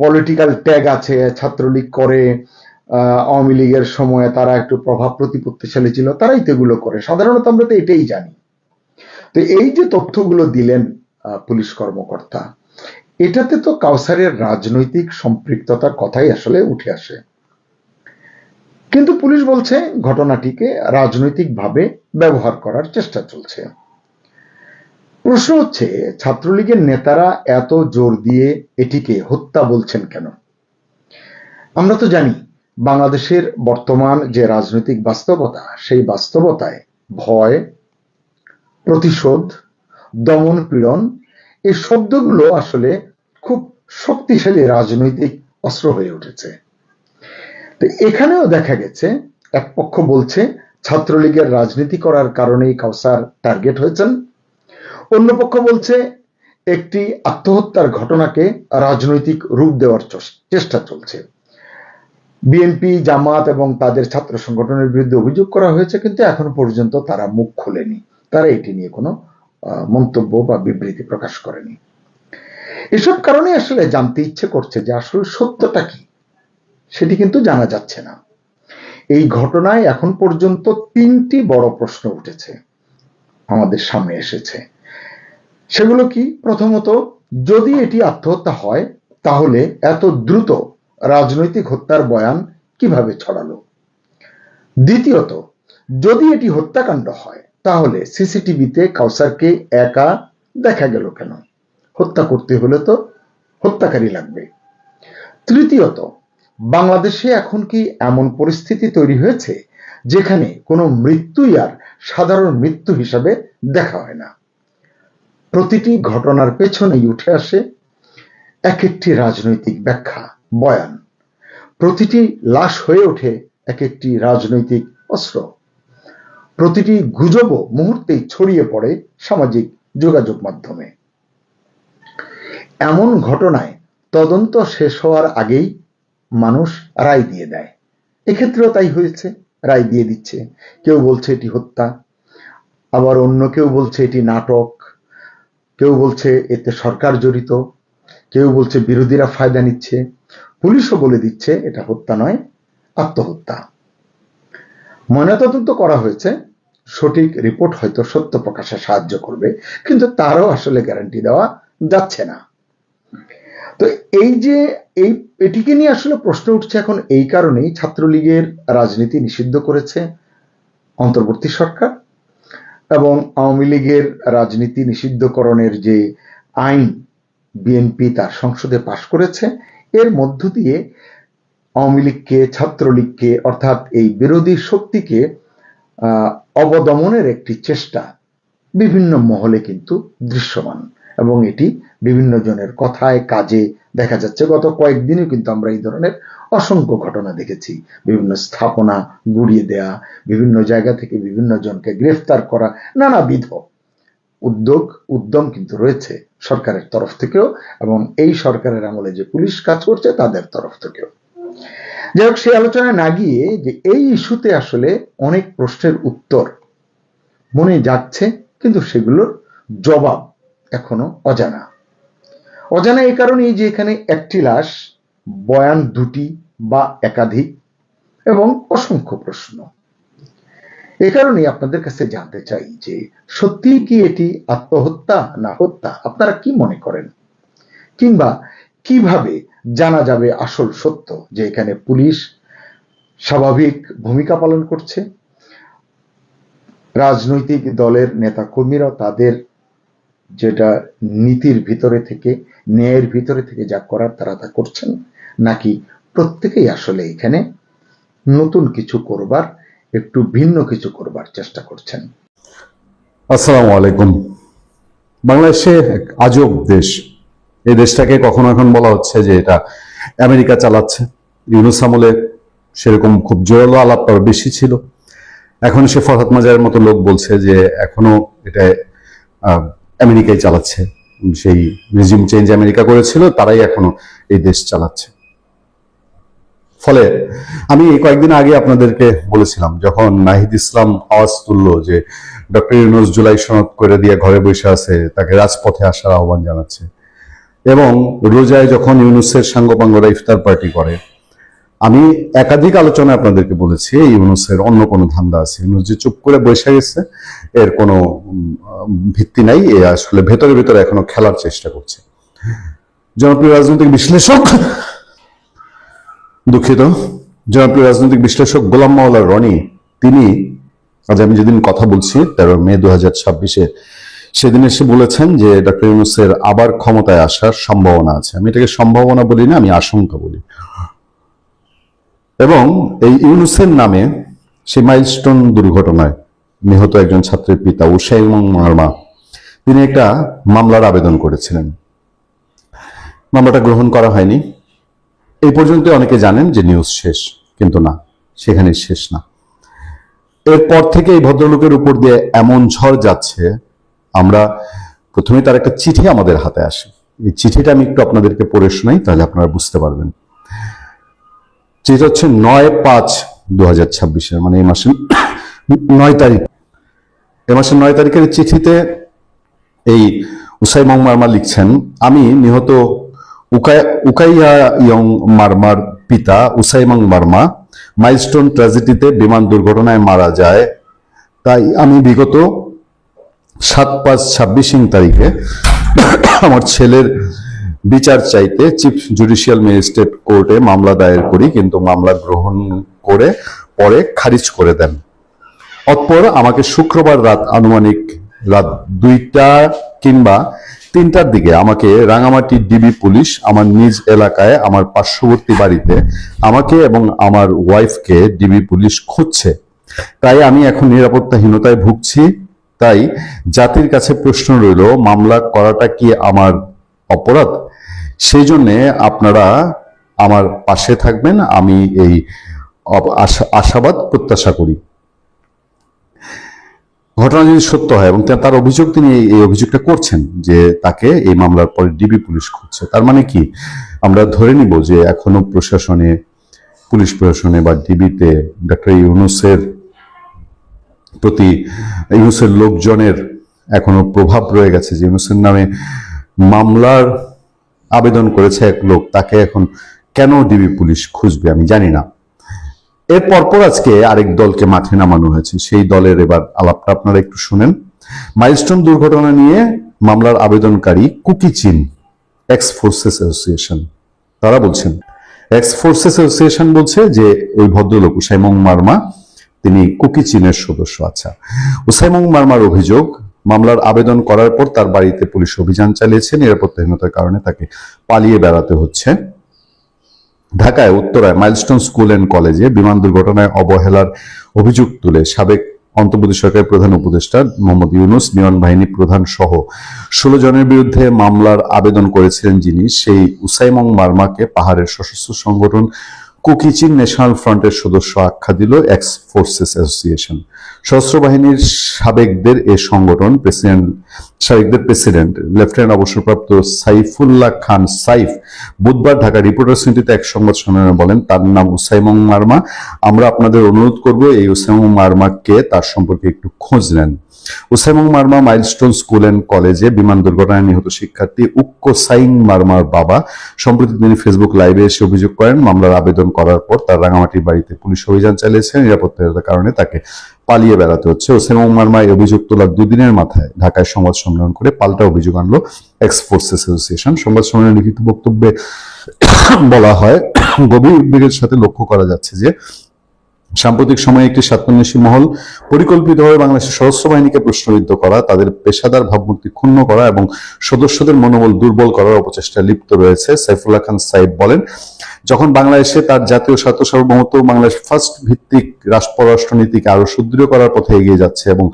পলিটিক্যাল ট্যাগ আছে, ছাত্রলীগ করে, আওয়ামী লীগের সময় তারা একটু প্রভাব প্রতিপত্তিশালী ছিল, তারাই তো এগুলো করে। সাধারণত আমরা তো এটাই জানি। তো এই যে তথ্যগুলো দিলেন পুলিশ কর্মকর্তা, এটাতে তো কাউসারের রাজনৈতিক সম্পৃক্ততার কথাই আসলে উঠে আসে। কিন্তু পুলিশ বলছে ঘটনাটিকে রাজনৈতিকভাবে ব্যবহার করার চেষ্টা চলছে। প্রশ্ন হচ্ছে, ছাত্রলীগের নেতারা এত জোর দিয়ে এটিকে হত্যা বলছেন কেন? আমরা তো জানি বাংলাদেশের বর্তমান যে রাজনৈতিক বাস্তবতা, সেই বাস্তবতায় ভয়, প্রতিশোধ, দমন পীড়ন এই শব্দগুলো আসলে খুব শক্তিশালী রাজনৈতিক অস্ত্র হয়ে উঠেছে। তো এখানেও দেখা গেছে এক পক্ষ বলছে ছাত্রলীগের রাজনীতি করার কারণেই কাউসার টার্গেট হয়েছেন, অন্য পক্ষ বলছে একটি আত্মহত্যার ঘটনাকে রাজনৈতিক রূপ দেওয়ার চেষ্টা চলছে। বিএনপি, জামাত এবং তাদের ছাত্র সংগঠনের বিরুদ্ধে অভিযোগ করা হয়েছে, কিন্তু এখনো পর্যন্ত তারা মুখ খোলেনি, তারা এটি নিয়ে কোনো মন্তব্য বা বিবৃতি প্রকাশ করেনি। এসব কারণে আসলে জানতে ইচ্ছে করছে যে আসলে সত্যটা কি, সেটি কিন্তু জানা যাচ্ছে না। এই ঘটনায় এখন পর্যন্ত 3টি বড় প্রশ্ন উঠেছে, আমাদের সামনে এসেছে। সেগুলো কি? প্রথমত, যদি এটি আত্মহত্যা হয় তাহলে এত দ্রুত রাজনৈতিক হত্যার বয়ান কিভাবে ছড়ালো? দ্বিতীয়ত, যদি এটি হত্যাকাণ্ড হয় তাহলে সিসিটিভিতে কাউসারকে একা দেখা গেল কেন? হত্যা করতে হলে তো হত্যাকারী লাগবে। তৃতীয়ত, বাংলাদেশে এখন কি এমন পরিস্থিতি তৈরি হয়েছে যেখানে কোনো মৃত্যুই আর সাধারণ মৃত্যু হিসাবে দেখা হয় না? প্রতিটি ঘটনার পেছনেই উঠে আসে এক একটি রাজনৈতিক ব্যাখ্যা, বয়ান। প্রতিটি লাশ হয়ে ওঠে এক একটি রাজনৈতিক অস্ত্র। প্রতিটি গুজবও মুহূর্তেই ছড়িয়ে পড়ে সামাজিক যোগাযোগ মাধ্যমে। এমন ঘটনায় তদন্ত শেষ হওয়ার আগেই মানুষ রায় দিয়ে দেয়। এক্ষেত্রেও তাই হয়েছে, রায় দিয়ে দিচ্ছে। কেউ বলছে এটি হত্যা, আবার অন্য কেউ বলছে এটি নাটক, কেউ বলছে এতে সরকার জড়িত, কেউ বলছে বিরোধীরা ফায়দা নিচ্ছে। পুলিশও বলে দিচ্ছে এটা হত্যা নয়, আত্মহত্যা। ময়নাতদন্ত করা হয়েছে, সঠিক রিপোর্ট হয়তো সত্য প্রকাশে সাহায্য করবে, কিন্তু তারও আসলে গ্যারান্টি দেওয়া যাচ্ছে না। তো এটিকে নিয়ে আসলে প্রশ্ন উঠছে এখন এই কারণেই ছাত্রলীগের রাজনীতি নিষিদ্ধ করেছে অন্তর্বর্তী সরকার, এবং আওয়ামী লীগের রাজনীতি নিষিদ্ধকরণের যে আইন বিএনপি তার সংসদে পাশ করেছে, এর মধ্য দিয়ে আওয়ামী লীগকে, ছাত্রলীগকে অর্থাৎ এই বিরোধী শক্তিকে অবদমনের একটি চেষ্টা বিভিন্ন মহলে কিন্তু দৃশ্যমান, এবং এটি বিভিন্ন জনের কথায় কাজে দেখা যাচ্ছে। গত কয়েকদিনও কিন্তু আমরা এই ধরনের অসংখ্য ঘটনা দেখেছি। বিভিন্ন স্থাপনা গুড়িয়ে দেয়া, বিভিন্ন জায়গা থেকে বিভিন্ন জনকে গ্রেফতার করা, নানাবিধ উদ্যম কিন্তু রয়েছে সরকারের তরফ থেকেও, এবং এই সরকারের আমলে যে পুলিশ কাজ করছে তাদের তরফ থেকেও। যাই হোক, সেই আলোচনায় না গিয়ে যে এই ইস্যুতে আসলে অনেক প্রশ্নের উত্তর মনে জাগছে, কিন্তু সেগুলোর জবাব এখনো অজানা। অজানা এই কারণেই যে এখানে একটি লাশ, বয়ান দুটি বা একাধিক এবং অসংখ্য প্রশ্ন। এ কারণেই আপনাদের কাছে জানতে চাই যে সত্যি কি এটি আত্মহত্যা না হত্যা, আপনারা কি মনে করেন? কিংবা কিভাবে জানা যাবে আসল সত্য যে এখানে পুলিশ স্বাভাবিক ভূমিকা পালন করছে, রাজনৈতিক দলের নেতা কর্মীরা তাদের যেটা নীতির ভিতরে থেকে, ন্যায়ের ভিতরে থেকে যা করার তারা তা করছেন, নাকি প্রত্যেকেই আসলে এখানে নতুন কিছু করবার, একটু ভিন্ন কিছু করবার চেষ্টা করছেন? আসসালামু আলাইকুম। বাংলাদেশে এক আজব দেশ। এই দেশটাকে কখনো এখন বলা হচ্ছে যে এটা আমেরিকা চালাচ্ছে। ইউনূস আমলে সেরকম খুব জোরালো আলাপটা বেশি ছিল। এখন সে ফরহাদ মাজারের মতো লোক বলছে যে এখনো এটা আমেরিকাই চালাচ্ছে। সেই রেজিম চেঞ্জ আমেরিকা করেছিল, তারাই এখনো এই দেশ চালাচ্ছে। ফলে আমি কয়েকদিন আগে আপনাদেরকে বলেছিলাম, যখন নাহিদ ইসলাম আওয়াজ তুললো যে ডক্টর ইউনূস জুলাই সনদ করে দিয়ে ঘরে বসে আছে, তাকে রাজপথে আসার আহ্বান জানাচ্ছে, এবং রোজায় যখন ইউনূসের সাঙ্গপাঙ্গরা ইফতার পার্টি করে, আমি একাধিক আলোচনায় আপনাদেরকে বলেছি এই ইউনূসের অন্য কোনো ধান্দা আছে। ইউনূস যে চুপ করে বসে গেছে এর কোনো ভিত্তি নাই, এ আসলে ভেতরে ভেতরে এখনো খেলার চেষ্টা করছে। জনপ্রিয় রাজনৈতিক বিশ্লেষক জনপ্রিয় রাজনৈতিক বিশ্লেষক গোলাম মাওলা রনি, তিনি আজ আমি যেদিন কথা বলছি 13 মে 2026, সেদিন এসে বলেছেন যে ডক্টর ইউনূসের আবার ক্ষমতায় আসার সম্ভাবনা আছে। আমি এটাকে সম্ভাবনা বলি না, আমি আশঙ্কা বলি। এবং এই ইউনূসের নামে সেই মাইলস্টোন দুর্ঘটনায় নিহত একজন ছাত্রের পিতা উসাইমুং মারমা, তিনি একটা মামলার আবেদন করেছিলেন। মামলাটা গ্রহণ করা হয়নি। এই পর্যন্ত অনেকে জানেন যে নিউজ শেষ, কিন্তু না, সেখানে শেষ না। এরপর থেকে এই ভদ্রলোকের উপর দিয়ে এমন ঝড় যাচ্ছে, আমরা প্রথমে তার একটা চিঠি আমাদের হাতে আসে। এই চিঠিটা আমি একটু আপনাদেরকে পড়ে শোনাই, তাহলে আপনারা বুঝতে পারবেন। চিঠিটা হচ্ছে 9/5/2026, মানে এই মাসের 9 তারিখ। এই মাসের 9 তারিখের চিঠিতে এই উসাইমুং মারমা লিখছেন, আমি নিহত উকাইয়া ইয়ং মারমার পিতা উসাইমুং মারমা মাইলস্টোন ট্র্যাজেডিতে বিমান দুর্ঘটনায় মারা যায়। তাই আমি বিগত 7/5/26 তারিখে আমার ছেলের বিচার চাইতে চিফ জুডিশিয়াল ম্যাজিস্ট্রেট কোর্টে মামলা দায়ের করি, কিন্তু মামলা গ্রহণ করে পরে খারিজ করে দেন। অতঃপর আমাকে শুক্রবার রাত আনুমানিক রাত 2টা কিংবা 3টার দিকে আমাকে রাঙামাটি ডিবি পুলিশ আমার নিজ এলাকায় আমার পার্শ্ববর্তী বাড়িতে আমাকে এবং আমার ওয়াইফকে ডিবি পুলিশ খুঁজছে। তাই আমি এখন নিরাপত্তাহীনতায় ভুগছি। তাই জাতির কাছে প্রশ্ন রইল, মামলা করাটা কি আমার অপরাধ? সেই জন্য আপনারা আমার পাশে থাকবেন, আমি এই আশাবাদ প্রত্যাশা করি। ঘটনা যদি সত্য হয় এবং তার অভিযোগ, তিনি এই অভিযোগটা করছেন যে তাকে এই মামলার পরে ডিবি পুলিশ খুঁজছে, তার মানে কি আমরা ধরে নিব যে এখনো প্রশাসনে, পুলিশ প্রশাসনে বা ডিবিতে ডক্টর ইউনূসের প্রতি, ইউনূসের লোকজনের এখনো প্রভাব রয়ে গেছে, যে ইউনূসের নামে মামলার আবেদন করেছে এক লোক, তাকে এখন কেন ডিবি পুলিশ খুঁজবে আমি জানি না। এর পরপর আজকে আরেক দলকে মাঠে নামানো হয়েছে। সেই দলের এবার আলাপটা আপনারা একটু শুনেন। মাইলস্টোন দুর্ঘটনা নিয়ে মামলার আবেদনকারী কুকি চীন এক্স ফোর্সেস অ্যাসোসিয়েশন, তারা বলছেন, এক্স ফোর্সেস অ্যাসোসিয়েশন বলছে যে ওই ভদ্রলোক উসাইমুং মারমা তিনি কুকি চীনের সদস্য। আচ্ছা, উসাইমুং মারমার অভিযোগ, মামলার আবেদন করার পর তার বাড়িতে পুলিশ অভিযান চালিয়েছে, নিরাপত্তাহীনতার কারণে তাকে পালিয়ে বেড়াতে হচ্ছে। ঢাকায় উত্তরায় মাইলস্টোন স্কুল অ্যান্ড কলেজে বিমান দুর্ঘটনায় অবহেলার অভিযোগ তুলে সাবেক অন্তর্বর্তী সরকারের প্রধান উপদেষ্টা মোহাম্মদ ইউনূস, বিমান বাহিনী প্রধান সহ 16 জনের বিরুদ্ধে মামলার আবেদন করেছিলেন, যিনি সেই উসাইমুং মারমাকে পাহাড়ের সশস্ত্র সংগঠন কুকি চীন ন্যাশনাল ফ্রন্টের সদস্য আখ্যা দিল এক্স ফোর্সেস অ্যাসোসিয়েশন। সশস্ত্র বাহিনীর সাবেকদের এ সংগঠন সাবেকদের প্রেসিডেন্ট লেফটেন্যান্ট অবসরপ্রাপ্ত সাইফুল্লাহ খান সাইফ বুধবার ঢাকা রিপোর্টার্স ইউনিটিতে এক সংবাদ সম্মেলনে বলেন, তার নাম উসাইমুং মারমা। আমরা আপনাদের অনুরোধ করব এই উসাইমুং মারমাকে, তার সম্পর্কে একটু খোঁজ নেন। উসাইমং মারমা মাইলস্টোন স্কুল অ্যান্ড কলেজে বিমান দুর্ঘটনায় নিহত শিক্ষার্থী উক্কো সাইং মারমার বাবা সম্প্রতি তিনি ফেসবুক লাইভে এসে অভিযোগ করেন মামলার আবেদন করার পর তার রাঙামাটির বাড়িতে পুলিশ অভিযান চালিয়েছে, নিরাপত্তার কারণে তাকে পালিয়ে বেড়াতে হচ্ছে। উসাইমং মারমা এই অভিযোগ তোলার দুদিনের মাথায় ঢাকায় সংবাদ সম্মেলন করে পাল্টা অভিযোগ আনলো এক্স ফোর্সেস অ্যাসোসিয়েশন। সংবাদ সম্মেলনে লিখিত বক্তব্যে বলা হয়, গভীর উদ্বেগের সাথে লক্ষ্য করা যাচ্ছে যে সাম্প্রতিক সময়ে একটি স্বার্থান্বেষী মহল পরিকল্পিতভাবে বাংলাদেশের সশস্ত্র বাহিনীকে প্রশ্নবিদ্ধ করা, তাদের পেশাদার ভাবমূর্তি ক্ষুণ্ণ করা এবং সদস্যদের মনোবল দুর্বল করার অপচেষ্টায় লিপ্ত রয়েছে। সাইফুল্লাহ খান সাইফ বলেন, যখন বাংলাদেশে তার জাতীয় স্বার্থ সার্বভৌমত্ব বাংলাদেশ ফার্স্ট ভিত্তিক পররাষ্ট্রনীতিকে আরো সুদৃঢ় করার পথে এগিয়ে যাচ্ছে এবং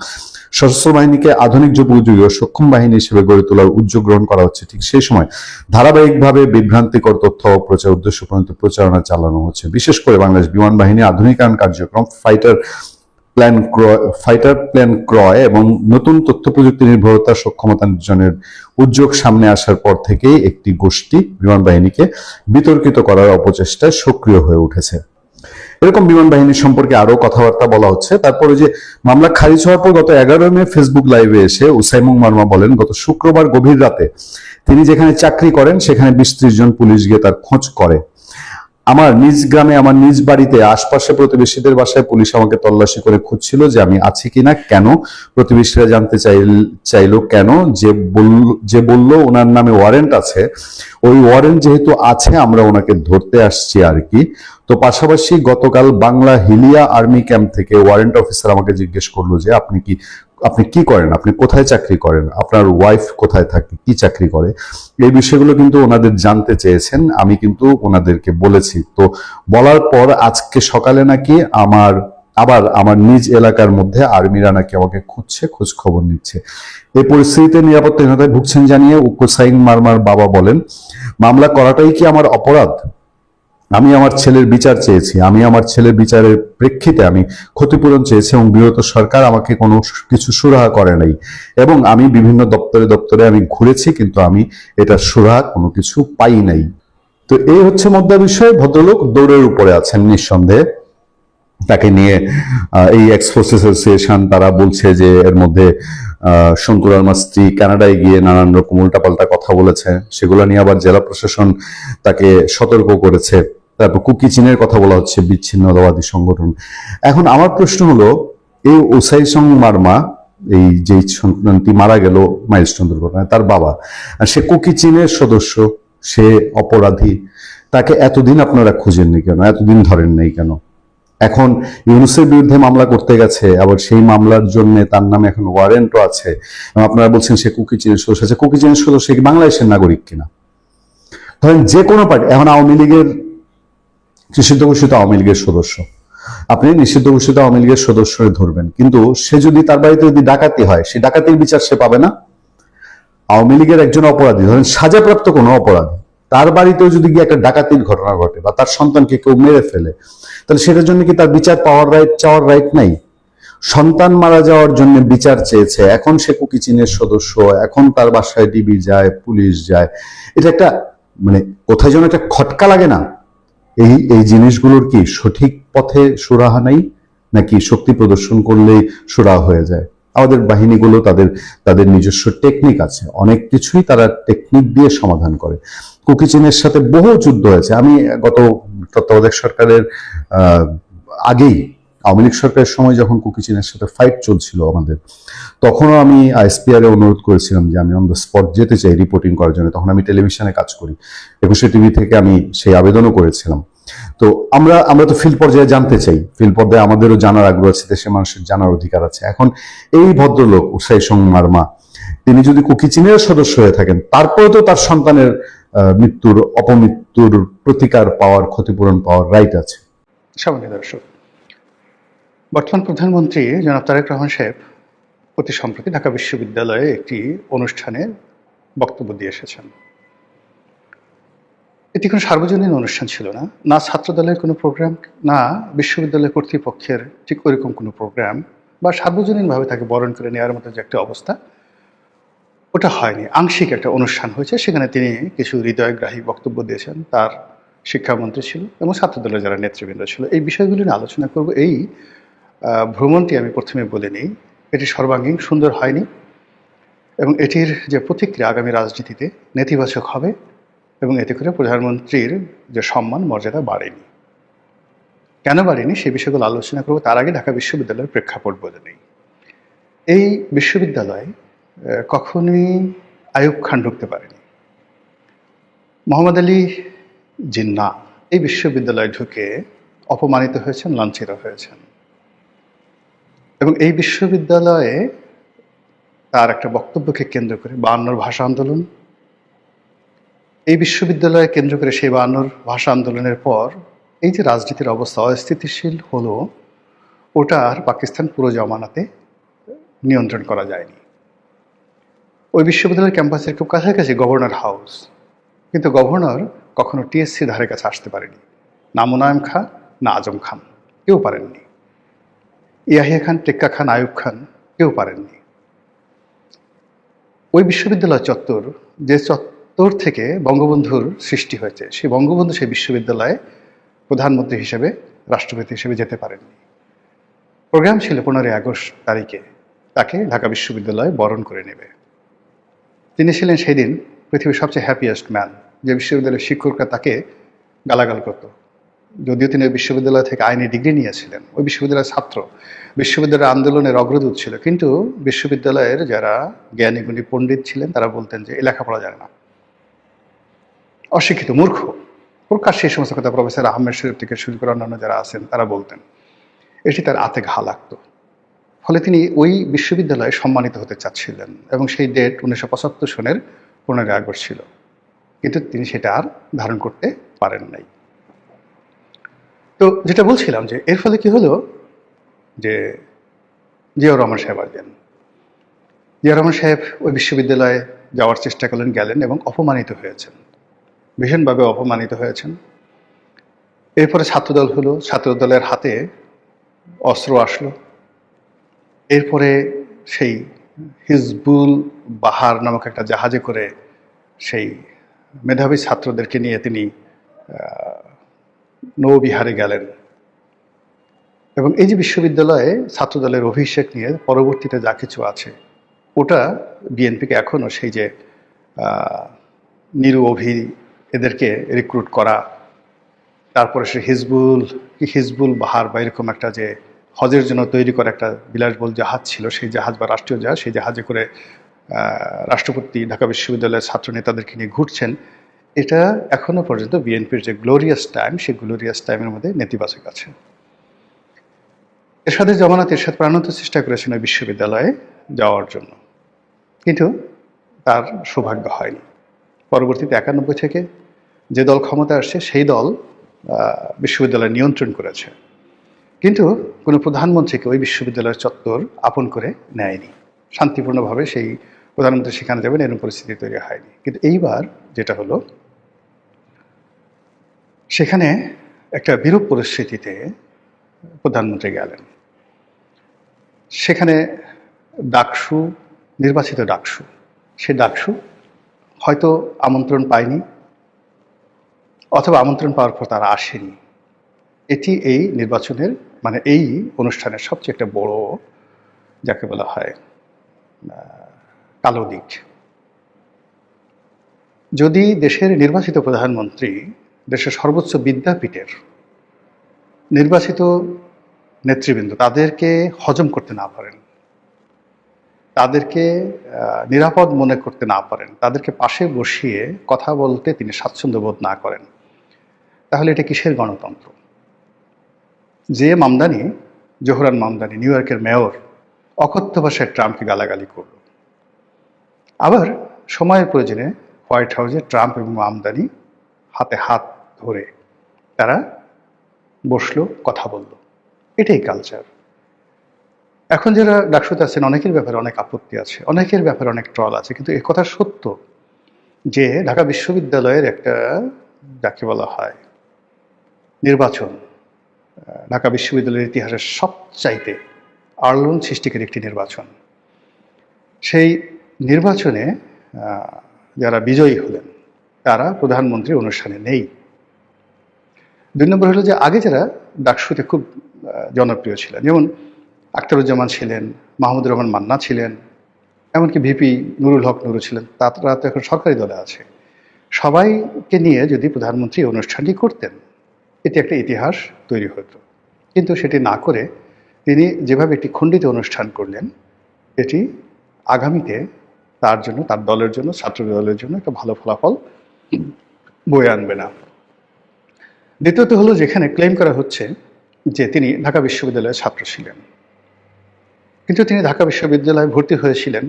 সশস্ত্র বাহিনীকে আধুনিক যুগোপযোগী ও সক্ষম বাহিনী হিসেবে গড়ে তোলার উদ্যোগ গ্রহণ করা হচ্ছে, ঠিক সেই সময় ধারাবাহিকভাবে বিভ্রান্তিকর তথ্য অপপ্রচার উদ্দেশ্য প্রণীত প্রচারণা চালানো হচ্ছে। বিশেষ করে বাংলাদেশ বিমান বাহিনী আধুনিকায়ন কার্যক্রম, ফাইটার প্ল্যান ক্রয় এবং নতুন তথ্য প্রযুক্তি নির্ভরতা সক্ষমতার্জনের উদ্যোগ সামনে আসার পর থেকেই একটি গোষ্ঠী বিমান বাহিনীকে বিতর্কিত করার অপচেষ্টায় সক্রিয় হয়ে উঠেছে। এরকম বিমান বাহিনী সম্পর্কে আরো কথাবার্তা বলা হচ্ছে। তারপরে যে মামলা খারিজ হওয়ার পর গত 11 মে ফেসবুক লাইভে এসে উসাইমং মারমা বলেন, গত শুক্রবার গভীর রাতে তিনি যেখানে চাকরি করেন সেখানে 20-30 জন পুলিশ গিয়ে তার খোঁজ করে। আমার নিজ গ্রামে, আমার নিজ বাড়িতে, আশপাশে প্রতিবেশীদের বাসায় পুলিশ আমাকে তল্লাশি করে খুঁজছিল যে আমি আছি কিনা। কেন? প্রতিবেশীরা জানতে চাইলো কেন? যে বলল ওনার নামে ওয়ারেন্ট আছে, ওই ওয়ারেন্ট যেহেতু আছে আমরা ওনাকে ধরতে আসছি আর কি। তো পাশাপাশি গতকাল বাংলা হিলিয়া আর্মি ক্যাম্প থেকে ওয়ারেন্ট অফিসার আমাকে জিজ্ঞেস করলো যে আপনি কি করেন, আপনি কোথায় চাকরি করেন, আপনার ওয়াইফ কোথায় থাকে, কি চাকরি করে, এই বিষয়গুলো কিন্তু ওনাদের জানতে চেয়েছেন। আমি কিন্তু ওনাদেরকে বলেছি। তো বলার পর আজকে সকালে নাকি আমার নিজ এলাকার মধ্যে আর্মিরা নাকি আমাকে খুঁজছে, খোঁজ খবর নিচ্ছে। এই পরিস্থিতিতে নিরাপত্তাহীনতায় ভুগছেন জানিয়ে উক্কো সাইং মারমার বাবা বলেন, মামলা করাটাই কি আমার অপরাধ? আমি আমার ছেলের বিচার চেয়েছি, আমি আমার ছেলের বিচারের প্রেক্ষিতে আমি ক্ষতিপূরণ চেয়েছি এবং বিগত সরকার আমাকে কোনো কিছু সুরাহা করে নাই এবং আমি বিভিন্ন দপ্তরে আমি ঘুরেছি, কিন্তু আমি এটা সুরাহা কোনো কিছু পাই নাই। তো এই হচ্ছে মধ্যা বিষয়। ভদ্রলোক দৌড়ের উপরে আছেন নিঃসন্দেহে। তাকে নিয়ে এই এক্স ফোর্সেস অ্যাসোসিয়েশন তারা বলছে যে এর মধ্যে শঙ্কুর মাস্ত্রী কানাডায় গিয়ে নানান রকম উল্টাপাল্টা কথা বলেছে, সেগুলো নিয়ে আবার জেলা প্রশাসন তাকে সতর্ক করেছে। তারপর কুকি চীনের কথা বলা হচ্ছে, বিচ্ছিন্নতাবাদী সংগঠন। এখন আমার প্রশ্ন হলো, এই উসাইমং মারমা, এই যে সন্তানটি মারা গেল মাইলস্টোন দুর্ঘটনায়, তার বাবা, সে কুকি চীনের সদস্য, সে অপরাধী, তাকে এতদিন আপনারা খুঁজেননি কেন, এতদিন ধরেন নাই কেন? এখন ইউনূসের বিরুদ্ধে মামলা করতে গেছে, আবার সেই মামলার জন্য তার নামে এখন ওয়ারেন্টও আছে এবং আপনারা বলছেন সে কুকি চীনের সদস্য। আছে কুকি চীনের সদস্য কি বাংলাদেশের নাগরিক কিনা? ধরেন যে কোনো পার্টি, এখন আওয়ামী লীগের নিষিদ্ধ ঘোষিত আওয়ামী লীগের সদস্য, আপনি নিষিদ্ধ ঘোষিত আওয়ামী লীগের সদস্য ধরবেন, কিন্তু সে যদি তার বাড়িতে যদি ডাকাতি হয়, সেই ডাকাতির বিচার সে পাবে না? আওয়ামী লীগের একজন অপরাধী, ধরেন সাজাপ্রাপ্ত কোনো অপরাধী, তার বাড়িতেও যদি গিয়ে একটা ডাকাতির ঘটনা ঘটে বা তার সন্তানকে কেউ মেরে ফেলে, তাহলে সেটার জন্য কি তার বিচার চাওয়ার রাইট নাই? সন্তান মারা যাওয়ার জন্য বিচার চেয়েছে, এখন সে কুকি চীনের সদস্য, এখন তার বাসায় ডিবি যায়, পুলিশ যায়। এটা একটা মানে কোথায় যেন একটা খটকা লাগে না? এই জিনিসগুলোর কি সঠিক পথে সুরাহা নাই, নাকি শক্তি প্রদর্শন করলেই সুরাহা হয়ে যায়? আমাদের বাহিনীগুলো তাদের নিজস্ব টেকনিক আছে, অনেক কিছুই তারা টেকনিক দিয়ে সমাধান করে। কুকি চীনের সাথে বহু যুদ্ধ হয়েছে। আমি গত তত্ত্বাবধায়ক সরকারের আগেই, আওয়ামী লীগ সরকারের সময় যখন কুকি চীনের সাথে ফাইট চলছিল আমাদের, তখনও আমি আইএসপিআর এ অনুরোধ করেছিলাম যে আমি অন দ্য স্পট যেতে চাই রিপোর্টিং করার জন্য। তখন আমি টেলিভিশনে কাজ করি, 21শে টিভি থেকে আমি সেই আবেদনও করেছিলাম। তো আমরা তো ফিল্ড পর্যায়ে জানতে চাই, ফিল্ড পর্যায়ে আমাদেরও জানার আগ্রহ আছে, দেশের মানুষের জানার অধিকার আছে। এখন এই ভদ্রলোক উসাইমং মারমা, তিনি যদি কুকি চীনের সদস্য হয়ে থাকেন, তারপরে তো তার সন্তানের অপমৃত্যুর প্রতিকার পাওয়ার, ক্ষতিপূরণ পাওয়ার রাইট আছে। সম্মানিত দর্শক, বর্তমান প্রধানমন্ত্রী জনাব তারেক রহমান সাহেব অতি সম্প্রতি ঢাকা বিশ্ববিদ্যালয়ে একটি অনুষ্ঠানে বক্তব্য দিয়ে এসেছেন। এটি কোনো সার্বজনীন অনুষ্ঠান ছিল না, না ছাত্রদলের কোনো প্রোগ্রাম, না বিশ্ববিদ্যালয় কর্তৃপক্ষের ঠিক ওইরকম কোনো প্রোগ্রাম, বা সার্বজনীনভাবে তাকে বরণ করে নেওয়ার মতো যে একটা অবস্থা, ওটা হয়নি। আংশিক একটা অনুষ্ঠান হয়েছে, সেখানে তিনি কিছু হৃদয়গ্রাহী বক্তব্য দিয়েছেন। তার শিক্ষামন্ত্রী ছিল এবং ছাত্রদলের যারা নেতৃবৃন্দ ছিল। এই বিষয়গুলি নিয়ে আলোচনা করব। এই ভ্রমণটি আমি প্রথমে বলে নিই, এটি সর্বাঙ্গীন সুন্দর হয়নি এবং এটির যে প্রতিক্রিয়া আগামী রাজনীতিতে নেতিবাচক হবে এবং এতে করে প্রধানমন্ত্রীর যে সম্মান মর্যাদা বাড়েনি। কেন বাড়েনি সেই বিষয়গুলো আলোচনা করব, তার আগে ঢাকা বিশ্ববিদ্যালয়ের প্রেক্ষাপট বোঝা নেই। এই বিশ্ববিদ্যালয়ে কখনোই আইয়ুব খান ঢুকতে পারেনি। মোহাম্মদ আলী জিন্না এই বিশ্ববিদ্যালয়ে ঢুকে অপমানিত হয়েছেন, লাঞ্ছিত হয়েছেন এবং এই বিশ্ববিদ্যালয়ে তার একটা বক্তব্যকে কেন্দ্র করে 52 ভাষা আন্দোলন, এই বিশ্ববিদ্যালয়ে কেন্দ্র করে সেই 52 ভাষা আন্দোলনের পর এই যে রাজনীতির অবস্থা অস্থিতিশীল হলো, ওটা আর পাকিস্তান পুরো জমানাতে নিয়ন্ত্রণ করা যায়নি। ওই বিশ্ববিদ্যালয়ের ক্যাম্পাসের খুব কাছাকাছি গভর্নর হাউস, কিন্তু গভর্নর কখনো টিএসসি ধারে কাছে আসতে পারেনি, না মুনায়েম খান না আজম খান, কেউ পারেননি। ইয়াহিয়া খান, টেক্কা খান, আইয়ুব খান কেউ পারেননি। ওই বিশ্ববিদ্যালয় চত্বর, যে চত্বর থেকে বঙ্গবন্ধুর সৃষ্টি হয়েছে, সেই বঙ্গবন্ধু সেই বিশ্ববিদ্যালয়ে প্রধানমন্ত্রী হিসেবে, রাষ্ট্রপতি হিসেবে যেতে পারেননি। প্রোগ্রাম ছিল 15 আগস্ট তারিখে তাকে ঢাকা বিশ্ববিদ্যালয়ে বরণ করে নেবে। তিনি ছিলেন সেদিন পৃথিবীর সবচেয়ে হ্যাপিয়েস্ট ম্যান। যে বিশ্ববিদ্যালয়ের শিক্ষকরা তাকে গালাগাল করত, যদিও তিনি ওই বিশ্ববিদ্যালয় থেকে আইনি ডিগ্রি নিয়েছিলেন, ওই বিশ্ববিদ্যালয়ের ছাত্র, বিশ্ববিদ্যালয়ের আন্দোলনের অগ্রদূত ছিল, কিন্তু বিশ্ববিদ্যালয়ের যারা জ্ঞানী গুণী পণ্ডিত ছিলেন তারা বলতেন যে এ লেখাপড়া জানে না, অশিক্ষিত, মূর্খ। প্রকাশ্যে এই সমস্ত কথা প্রফেসর আহমেদ শরীফ থেকে শুরু করে অন্যান্য যারা আছেন তারা বলতেন। এটি তার আতে ঘা লাগতো। ফলে তিনি ওই বিশ্ববিদ্যালয়ে সম্মানিত হতে চাচ্ছিলেন এবং সেই ডেট 1975 সনের 15 আগস্ট ছিল, কিন্তু তিনি সেটা আর ধারণ করতে পারেন নাই। তো যেটা বলছিলাম যে এর ফলে কি হলো, যে জিয়াউর রহমান সাহেব আসবেন। জিয়াউর রহমান সাহেব ওই বিশ্ববিদ্যালয়ে যাওয়ার চেষ্টা করলেন, গেলেন এবং অপমানিত হয়েছেন, ভীষণভাবে অপমানিত হয়েছেন। এরপরে ছাত্রদল হলো, ছাত্রদলের হাতে অস্ত্র আসলো। এরপরে সেই হিজবুল বাহার নামক একটা জাহাজে করে সেই মেধাবী ছাত্রদেরকে নিয়ে তিনি নৌবিহারে গেলেন এবং এই যে বিশ্ববিদ্যালয়ে ছাত্রদলের অভিষেক নিয়ে পরবর্তীতে যা কিছু আছে, ওটা বিএনপিকে এখনও সেই যে নিরু অভি এদেরকে রিক্রুট করা, তারপরে সে হিজবুল বাহার বা এরকম একটা যে হজের জন্য তৈরি করা একটা বিলাসবহুল জাহাজ ছিল, সেই জাহাজ বা রাষ্ট্রীয় জাহাজ, সেই জাহাজে করে রাষ্ট্রপতি ঢাকা বিশ্ববিদ্যালয়ের ছাত্র নেতাদেরকে নিয়ে ঘুরছেন, এটা এখনো পর্যন্ত বিএনপির যে গ্লোরিয়াস টাইম, সেই গ্লোরিয়াস টাইমের মধ্যে নেতিবাচক আছে। এরশাদের জামানাত এরশাদ প্রাণান্ত চেষ্টা করেছেন ওই বিশ্ববিদ্যালয়ে যাওয়ার জন্য, কিন্তু তার সৌভাগ্য হয়নি। পরবর্তীতে 91 থেকে যে দল ক্ষমতা আসছে সেই দল বিশ্ববিদ্যালয় নিয়ন্ত্রণ করেছে, কিন্তু কোনো প্রধানমন্ত্রীকে ওই বিশ্ববিদ্যালয়ের চত্বর আপন করে নেয়নি। শান্তিপূর্ণভাবে সেই প্রধানমন্ত্রী সেখানে যাবেন এরকম পরিস্থিতি তৈরি হয়নি। কিন্তু এইবার যেটা হলো, সেখানে একটা বিরূপ পরিস্থিতিতে প্রধানমন্ত্রী গেলেন। সেখানে ডাকসু, নির্বাচিত ডাকসু, সে ডাকসু হয়তো আমন্ত্রণ পায়নি অথবা আমন্ত্রণ পাওয়ার পর তারা আসেনি। এটি এই নির্বাচনের মানে এই অনুষ্ঠানের সবচেয়ে একটা বড়, যাকে বলা হয় কালো দিক। যদি দেশের নির্বাচিত প্রধানমন্ত্রী দেশের সর্বোচ্চ বিদ্যাপীঠের নির্বাচিত নেতৃবৃন্দ তাদেরকে হজম করতে না পারেন, তাদেরকে নিরাপদ মনে করতে না পারেন, তাদেরকে পাশে বসিয়ে কথা বলতে তিনি স্বাচ্ছন্দ্য বোধ না করেন, তাহলে এটা কিসের গণতন্ত্র? যে মামদানি, জোহরান মামদানি, নিউ ইয়র্কের মেয়র, অকথ্য ভাষায় ট্রাম্পকে গালাগালি করল। আবার সময়ের প্রয়োজনে হোয়াইট হাউসে ট্রাম্প এবং মামদানি হাতে হাত ধরে তারা বসলো, কথা বলল। এটাই কালচার। এখন যারা ডাকসুতে আছেন অনেকের ব্যাপারে অনেক আপত্তি আছে, অনেকের ব্যাপারে অনেক ট্রল আছে, কিন্তু এ কথা সত্য যে ঢাকা বিশ্ববিদ্যালয়ের একটা, যাকে বলা হয় নির্বাচন, ঢাকা বিশ্ববিদ্যালয়ের ইতিহাসের সবচাইতে আলোড়ন সৃষ্টিকারী একটি নির্বাচন। সেই নির্বাচনে যারা বিজয়ী হলেন তারা প্রধানমন্ত্রী অনুষ্ঠানে নেই। 2 নম্বর হলো যে আগে যারা ডাকসুতে খুব জনপ্রিয় ছিলেন, যেমন আখতারুজ্জামান ছিলেন, মাহমুদুর রহমান মান্না ছিলেন, এমনকি ভিপি নুরুল হক নুরু ছিলেন, তারা তো এখন সরকারি দলে আছে। সবাইকে নিয়ে যদি প্রধানমন্ত্রী এই অনুষ্ঠানটি করতেন, এটি একটা ইতিহাস তৈরি হতো। কিন্তু সেটি না করে তিনি যেভাবে একটি খণ্ডিত অনুষ্ঠান করলেন, এটি আগামীতে তার জন্য, তার দলের জন্য, ছাত্র দলের জন্য একটা ভালো ফলাফল বয়ে আনবে না। দ্বিতীয়ত হলো, যেখানে ক্লেম করা হচ্ছে যে তিনি ঢাকা বিশ্ববিদ্যালয়ের ছাত্র ছিলেন, কিন্তু তিনি ঢাকা বিশ্ববিদ্যালয়ে ভর্তি হয়েছিলেন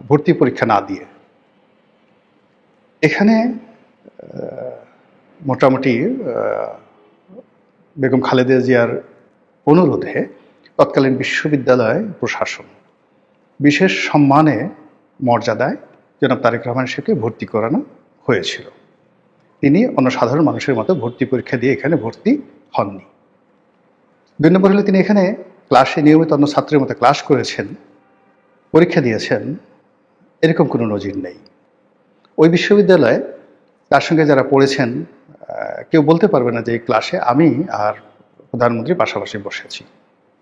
ভর্তি পরীক্ষা না দিয়ে। এখানে মোটামুটি বেগম খালেদা জিয়ার অনুরোধে তৎকালীন বিশ্ববিদ্যালয় প্রশাসন বিশেষ সম্মানে, মর্যাদায় জনাব তারেক রহমান সাহেবকে ভর্তি করানো হয়েছিল। তিনি অন্য সাধারণ মানুষের মতো ভর্তি পরীক্ষা দিয়ে এখানে ভর্তি হননি। 2 নম্বর হলে তিনি এখানে ক্লাসে নিয়মিত অন্য ছাত্রের মতো ক্লাস করেছেন, পরীক্ষা দিয়েছেন, এরকম কোনো নজির নেই। ওই বিশ্ববিদ্যালয়ে তার সঙ্গে যারা পড়েছেন কেউ বলতে পারবে না যে এই ক্লাসে আমি আর প্রধানমন্ত্রী পাশাপাশি বসেছি,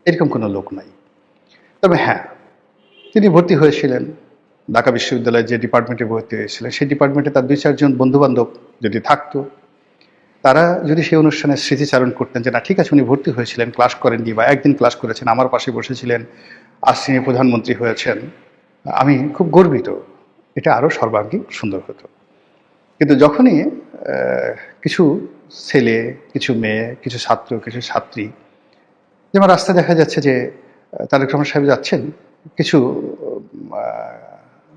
এরকম কোনো লোক নাই। তবে হ্যাঁ, তিনি ভর্তি হয়েছিলেন ঢাকা বিশ্ববিদ্যালয়ে যে ডিপার্টমেন্টে ভর্তি হয়েছিলেন, সেই ডিপার্টমেন্টে তার 2-4 জন বন্ধুবান্ধব যদি থাকতো, তারা যদি সেই অনুষ্ঠানে স্মৃতিচারণ করতেন যে না ঠিক আছে উনি ভর্তি হয়েছিলেন, ক্লাস করেননি বা একদিন ক্লাস করেছেন, আমার পাশে বসেছিলেন, আজ তিনি প্রধানমন্ত্রী হয়েছেন, আমি খুব গর্বিত, এটা আরও সর্বাঙ্গীন সুন্দর হতো। কিন্তু যখনই কিছু ছেলে, কিছু মেয়ে, কিছু ছাত্র, কিছু ছাত্রী, যেমন রাস্তায় দেখা যাচ্ছে যে তারেক রহমান সাহেব যাচ্ছেন, কিছু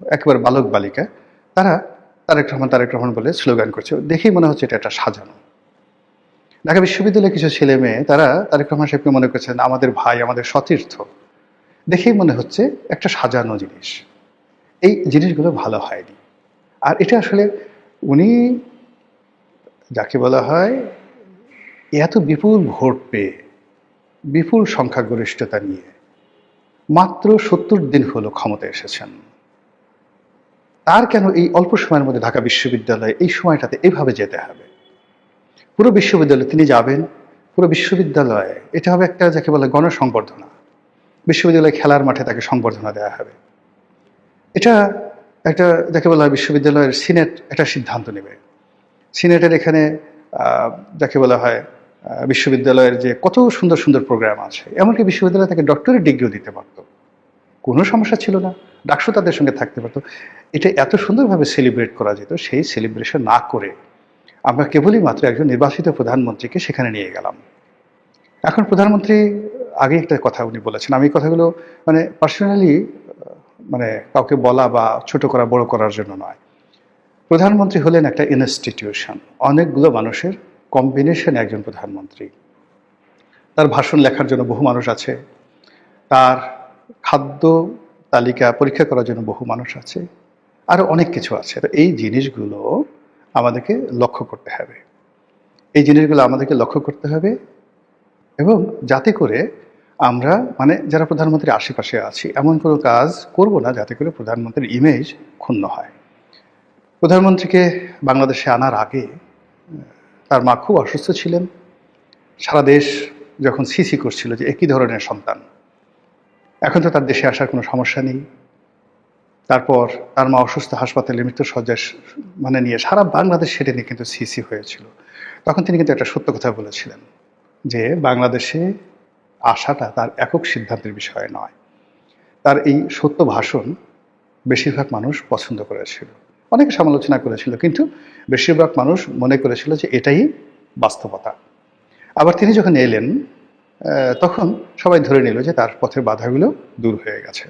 একেবারে বালক বালিকা, তারা তারেক রহমান বলে স্লোগান করছে, দেখেই মনে হচ্ছে এটা একটা সাজানো। ঢাকা বিশ্ববিদ্যালয়ের কিছু ছেলে মেয়ে, তারা তারেক রহমান সাহেবকে মনে করছেন আমাদের ভাই, আমাদের সতীর্থ, দেখেই মনে হচ্ছে একটা সাজানো জিনিস। এই জিনিসগুলো ভালো হয়নি। আর এটা আসলে উনি যাকে বলা হয় এত বিপুল ভোট পেয়ে, বিপুল সংখ্যাগরিষ্ঠতা নিয়ে মাত্র 70 দিন হলো ক্ষমতায় এসেছেন, তার কেন এই অল্প সময়ের মধ্যে ঢাকা বিশ্ববিদ্যালয়ে এই সময়টাতে এভাবে যেতে হবে? পুরো বিশ্ববিদ্যালয়ে তিনি যাবেন, পুরো বিশ্ববিদ্যালয়ে এটা হবে একটা যাকে বলে গণসংবর্ধনা। বিশ্ববিদ্যালয়ে খেলার মাঠে তাকে সংবর্ধনা দেওয়া হবে। এটা একটা যাকে বলা হয় বিশ্ববিদ্যালয়ের সিনেট একটা সিদ্ধান্ত নেবে। সিনেটের এখানে যাকে বলা হয় বিশ্ববিদ্যালয়ের যে কত সুন্দর সুন্দর প্রোগ্রাম আছে, এমনকি বিশ্ববিদ্যালয় তাকে ডক্টরেট ডিগ্রিও দিতে পারত, কোনো সমস্যা ছিল না, ডাকসু তাদের সঙ্গে থাকতে পারতো। এটা এত সুন্দরভাবে সেলিব্রেট করা যেত, সেই সেলিব্রেশন না করে আমরা কেবলই মাত্র একজন নির্বাচিত প্রধানমন্ত্রীকে সেখানে নিয়ে গেলাম। এখন প্রধানমন্ত্রী আগে একটা কথা উনি বলেছেন, আমি এই কথাগুলো মানে পার্সোনালি মানে কাউকে বলা বা ছোট করা বড় করার জন্য নয়। প্রধানমন্ত্রী হলেন একটা ইনস্টিটিউশন, অনেকগুলো মানুষের কম্বিনেশন একজন প্রধানমন্ত্রী। তার ভাষণ লেখার জন্য বহু মানুষ আছে, তার খাদ্য তালিকা পরীক্ষা করার জন্য বহু মানুষ আছে, আরও অনেক কিছু আছে। তো এই জিনিসগুলো আমাদেরকে লক্ষ্য করতে হবে, এই জিনিসগুলো আমাদেরকে লক্ষ্য করতে হবে, এবং যাতে করে আমরা মানে যারা প্রধানমন্ত্রীর আশেপাশে আছি এমন কোনো কাজ করব না যাতে করে প্রধানমন্ত্রীর ইমেজ ক্ষুণ্ণ হয়। প্রধানমন্ত্রীকে বাংলাদেশে আনার আগে তার মা খুব অসুস্থ ছিলেন, সারা দেশ যখন সিসি করছিল যে একই ধরনের সন্তান, এখন তো তার দেশে আসার কোনো সমস্যা নেই। তারপর তার মা অসুস্থ, হাসপাতালে মৃত্যুশয্যায় মানে নিয়ে সারা বাংলাদেশ সেটা নিয়ে কিন্তু সিসি হয়েছিল। তখন তিনি কিন্তু একটা সত্য কথা বলেছিলেন যে বাংলাদেশে আসাটা তার একক সিদ্ধান্তের বিষয় নয়। তার এই সত্য ভাষণ বেশিরভাগ মানুষ পছন্দ করেছিল, অনেকে সমালোচনা করেছিল, কিন্তু বেশিরভাগ মানুষ মনে করেছিল যে এটাই বাস্তবতা। আবার তিনি যখন এলেন তখন সবাই ধরে নিল যে তার পথের বাধাগুলো দূর হয়ে গেছে।